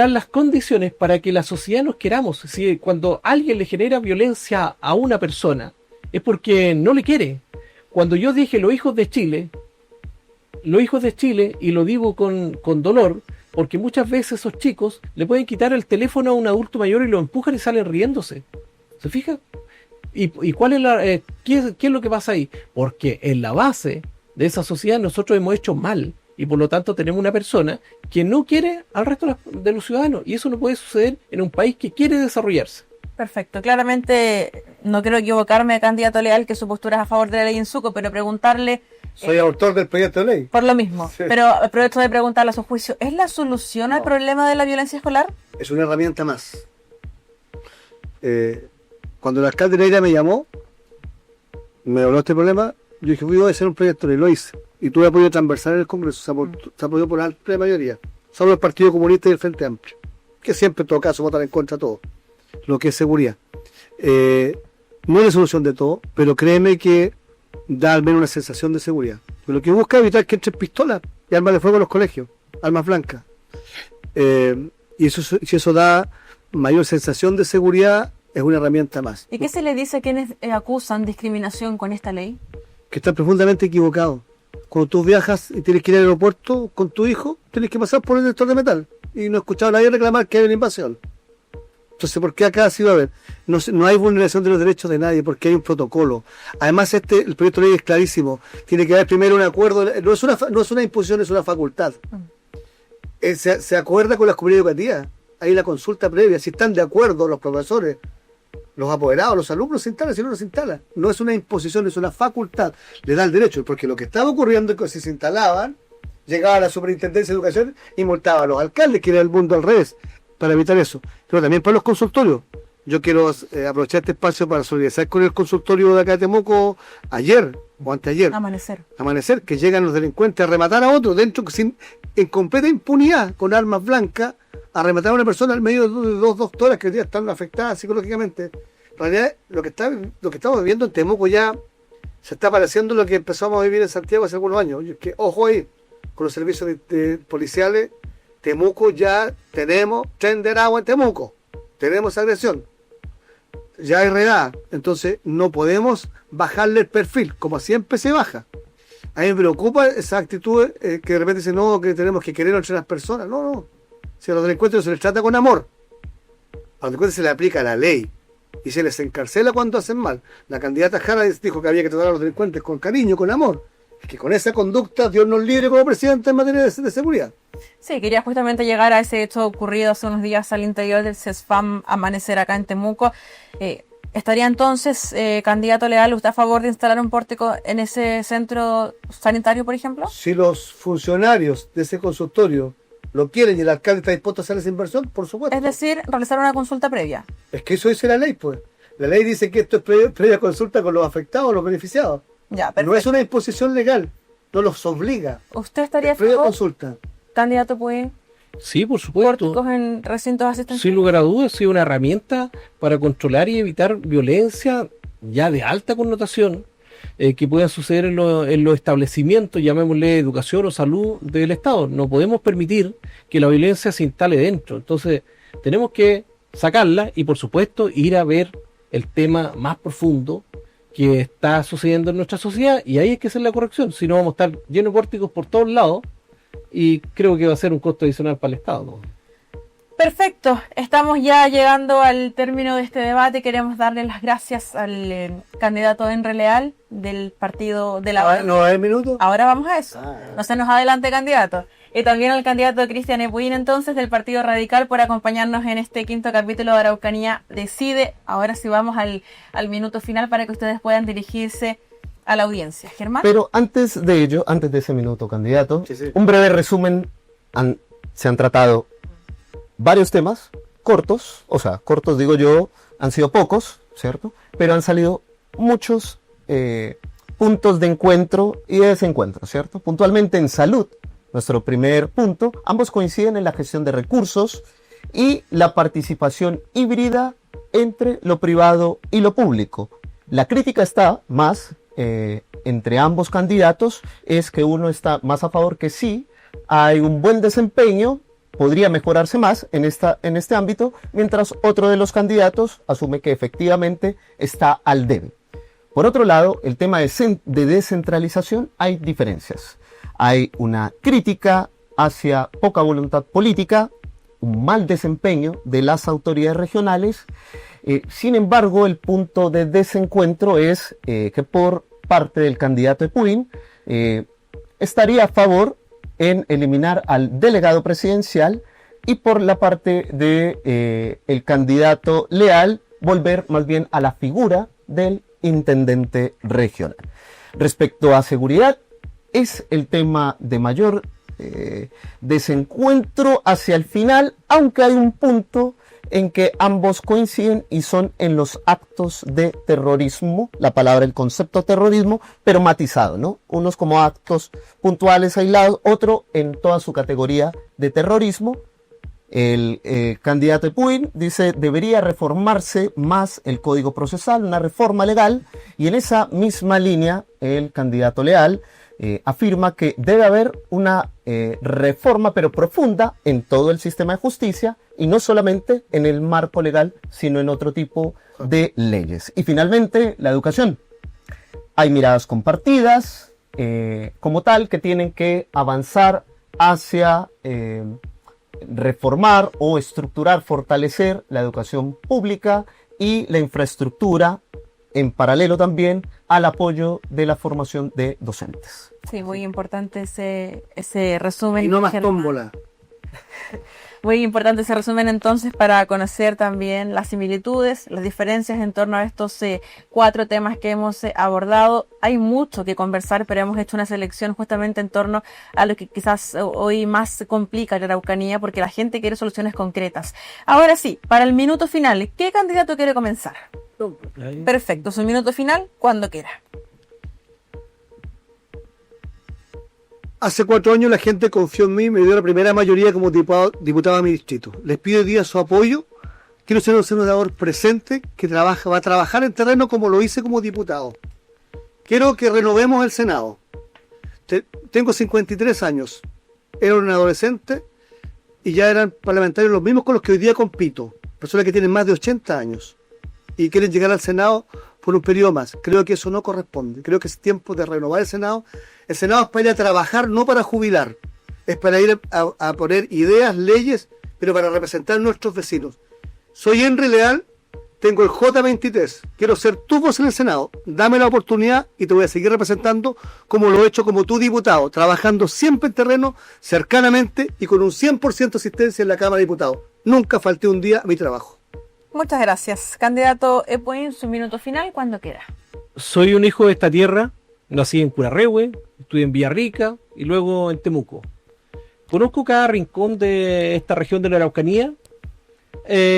las condiciones para que la sociedad nos queramos. Si cuando alguien le genera violencia a una persona es porque no le quiere. Cuando yo dije los hijos de Chile, y lo digo con dolor, porque muchas veces esos chicos le pueden quitar el teléfono a un adulto mayor y lo empujan y salen riéndose. ¿Se fija? ¿Y cuál es qué es lo que pasa ahí? Porque en la base de esa sociedad nosotros hemos hecho mal y por lo tanto tenemos una persona que no quiere al resto de los ciudadanos, y eso no puede suceder en un país que quiere desarrollarse. Perfecto. Claramente no quiero equivocarme, candidato Leal, que su postura es a favor de la ley Insuco, pero preguntarle... Soy autor del proyecto de ley. Por lo mismo. Sí. Pero aprovecho de preguntarle a su juicio, ¿es la solución al problema de la violencia escolar? Es una herramienta más. Cuando el alcalde Neira me llamó, me habló de este problema, yo dije, voy a hacer un proyecto de ley, lo hice. Y tuve apoyo transversal en el Congreso, se apoyó por amplia mayoría. Solo el Partido Comunista y el Frente Amplio, que siempre en todo caso votan en contra de todo, lo que es seguridad. No es la solución de todo, pero créeme que da al menos una sensación de seguridad. Pero lo que busca es evitar que entren pistolas y armas de fuego en los colegios, armas blancas. Y si eso da mayor sensación de seguridad, es una herramienta más. ¿Y qué se le dice a quienes acusan discriminación con esta ley? Que están profundamente equivocados. Cuando tú viajas y tienes que ir al aeropuerto con tu hijo, tienes que pasar por el detector de metal. Y no he escuchado a nadie reclamar que hay una invasión. Entonces, ¿por qué acá sí va a haber? No hay vulneración de los derechos de nadie, porque hay un protocolo. Además, el proyecto de ley es clarísimo. Tiene que haber primero un acuerdo. No es una imposición, es una facultad. Se acuerda con las comunidades educativas. Hay la consulta previa. Si están de acuerdo los profesores, los apoderados, los alumnos se instalan, si no se instala. No es una imposición, es una facultad. Le da el derecho, porque lo que estaba ocurriendo es que si se instalaban, llegaba a la superintendencia de educación y multaba a los alcaldes, que era el mundo al revés, para evitar eso. Pero también para los consultorios. Yo quiero aprovechar este espacio para solidarizar con el consultorio de acá de Temuco ayer o anteayer. Amanecer, que llegan los delincuentes a rematar a otro dentro en completa impunidad, con armas blancas, a rematar a una persona al medio de dos doctoras que hoy día están afectadas psicológicamente. En realidad, lo que estamos viviendo en Temuco ya se está pareciendo a lo que empezamos a vivir en Santiago hace algunos años. Que, ojo ahí, con los servicios policiales, Temuco ya tenemos tren de agua en Temuco, tenemos agresión, ya hay redada, entonces no podemos bajarle el perfil, como siempre se baja. A mí me preocupa esa actitud que de repente dicen, no, que tenemos que querer entre las personas. No. Si a los delincuentes se les trata con amor, a los delincuentes se les aplica la ley y se les encarcela cuando hacen mal. La candidata Jara dijo que había que tratar a los delincuentes con cariño, con amor. Es que con esa conducta Dios nos libre como presidente en materia de seguridad. Sí, quería justamente llegar a ese hecho ocurrido hace unos días al interior del CESFAM Amanecer acá en Temuco. ¿Estaría entonces, candidato Leal, usted a favor de instalar un pórtico en ese centro sanitario, por ejemplo? Si los funcionarios de ese consultorio lo quieren y el alcalde está dispuesto a hacer esa inversión, por supuesto. Es decir, realizar una consulta previa. Es que eso dice la ley, pues. La ley dice que esto es previa consulta con los afectados, los beneficiados. Ya, perfecto. No es una imposición legal, no los obliga. ¿Usted estaría a previa favor, consulta, candidato, puede Sí, por supuesto. pórticos en recintos asistenciales? Sin lugar a dudas, sí, una herramienta para controlar y evitar violencia ya de alta connotación que pueda suceder en los establecimientos, llamémosle educación o salud del Estado. No podemos permitir que la violencia se instale dentro. Entonces, tenemos que sacarla y, por supuesto, ir a ver el tema más profundo que está sucediendo en nuestra sociedad, y ahí hay que hacer la corrección. Si no, vamos a estar llenos de pórticos por todos lados y creo que va a ser un costo adicional para el Estado, ¿no? Perfecto, estamos ya llegando al término de este debate. Queremos darle las gracias al candidato Henry Leal del partido de la... ¿No hay minutos? Ahora vamos a eso. No se nos adelante, candidato. Y también al candidato Cristian Epuín, entonces, del Partido Radical, por acompañarnos en este quinto capítulo de Araucanía Decide. Ahora sí vamos al minuto final para que ustedes puedan dirigirse a la audiencia. Germán. Pero antes de ello, antes de ese minuto, candidato, Sí. un breve resumen. Se han tratado varios temas cortos, o sea, cortos digo yo, han sido pocos, ¿cierto? Pero han salido muchos puntos de encuentro y de desencuentro, ¿cierto? Puntualmente en salud, nuestro primer punto, ambos coinciden en la gestión de recursos y la participación híbrida entre lo privado y lo público. La crítica está más entre ambos candidatos, es que uno está más a favor que sí, hay un buen desempeño, podría mejorarse más en este ámbito, mientras otro de los candidatos asume que efectivamente está al debe. Por otro lado, el tema de descentralización, hay diferencias. Hay una crítica hacia poca voluntad política, un mal desempeño de las autoridades regionales. Sin embargo, el punto de desencuentro es que por parte del candidato Epuín estaría a favor en eliminar al delegado presidencial, y por la parte de el candidato Leal volver más bien a la figura del intendente regional. Respecto a seguridad, es el tema de mayor desencuentro hacia el final, aunque hay un punto en que ambos coinciden y son en los actos de terrorismo, la palabra, el concepto terrorismo, pero matizado, ¿no? Unos como actos puntuales, aislados, otro en toda su categoría de terrorismo. El candidato Epuín dice debería reformarse más el Código Procesal, una reforma legal, y en esa misma línea el candidato Leal afirma que debe haber una reforma pero profunda en todo el sistema de justicia, y no solamente en el marco legal, sino en otro tipo de leyes. Y finalmente, la educación. Hay miradas compartidas como tal que tienen que avanzar hacia reformar o estructurar, fortalecer la educación pública y la infraestructura, en paralelo también al apoyo de la formación de docentes. Sí, muy importante ese resumen. Y no más Germán. tómbola. Muy importante ese resumen entonces para conocer también las similitudes, las diferencias en torno a estos 4 temas que hemos abordado. Hay mucho que conversar, pero hemos hecho una selección justamente en torno a lo que quizás hoy más complica la Araucanía, porque la gente quiere soluciones concretas. Ahora sí, para el minuto final, ¿qué candidato quiere comenzar? Perfecto, su minuto final, cuando quiera. Hace 4 años la gente confió en mí y me dio la primera mayoría como diputado a mi distrito. Les pido hoy día su apoyo. Quiero ser un senador presente que va a trabajar en terreno como lo hice como diputado. Quiero que renovemos el Senado. Tengo 53 años. Era un adolescente y ya eran parlamentarios los mismos con los que hoy día compito. Personas que tienen más de 80 años y quieren llegar al Senado por un periodo más. Creo que eso no corresponde. Creo que es tiempo de renovar el Senado. El Senado es para ir a trabajar, no para jubilar. Es para ir a poner ideas, leyes, pero para representar a nuestros vecinos. Soy Henry Leal, tengo el J23. Quiero ser tu voz en el Senado. Dame la oportunidad y te voy a seguir representando como lo he hecho como tu diputado, trabajando siempre en terreno, cercanamente y con un 100% asistencia en la Cámara de Diputados. Nunca falté un día a mi trabajo. Muchas gracias. Candidato Epoin, su minuto final, cuando quiera. Soy un hijo de esta tierra, nací en Curarrehue, estudié en Villarrica y luego en Temuco. Conozco cada rincón de esta región de la Araucanía,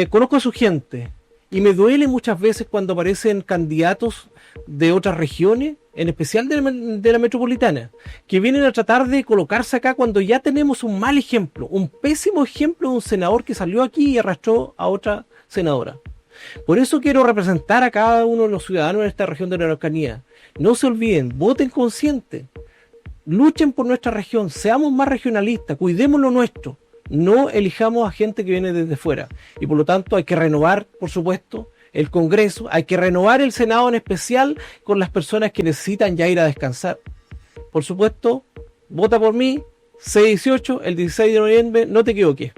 conozco a su gente y me duele muchas veces cuando aparecen candidatos de otras regiones, en especial de la metropolitana, que vienen a tratar de colocarse acá cuando ya tenemos un mal ejemplo, un pésimo ejemplo de un senador que salió aquí y arrastró a otra senadora. Por eso quiero representar a cada uno de los ciudadanos de esta región de la Araucanía. No se olviden, voten consciente, luchen por nuestra región, seamos más regionalistas, cuidemos lo nuestro, no elijamos a gente que viene desde fuera. Y por lo tanto hay que renovar, por supuesto, el Congreso, hay que renovar el Senado en especial con las personas que necesitan ya ir a descansar. Por supuesto, vota por mí, C18, el 16 de noviembre, no te equivoques.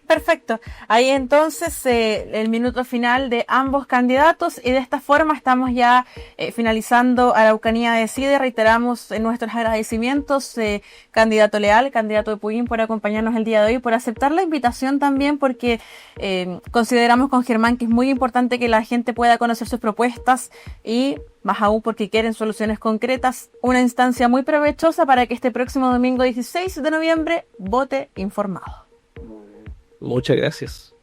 Perfecto. Ahí entonces el minuto final de ambos candidatos y de esta forma estamos ya finalizando Araucanía Decide. Reiteramos nuestros agradecimientos, candidato Leal, candidato Epoin, por acompañarnos el día de hoy, por aceptar la invitación también, porque consideramos con Germán que es muy importante que la gente pueda conocer sus propuestas y más aún porque quieren soluciones concretas. Una instancia muy provechosa para que este próximo domingo 16 de noviembre vote informado. Muchas gracias.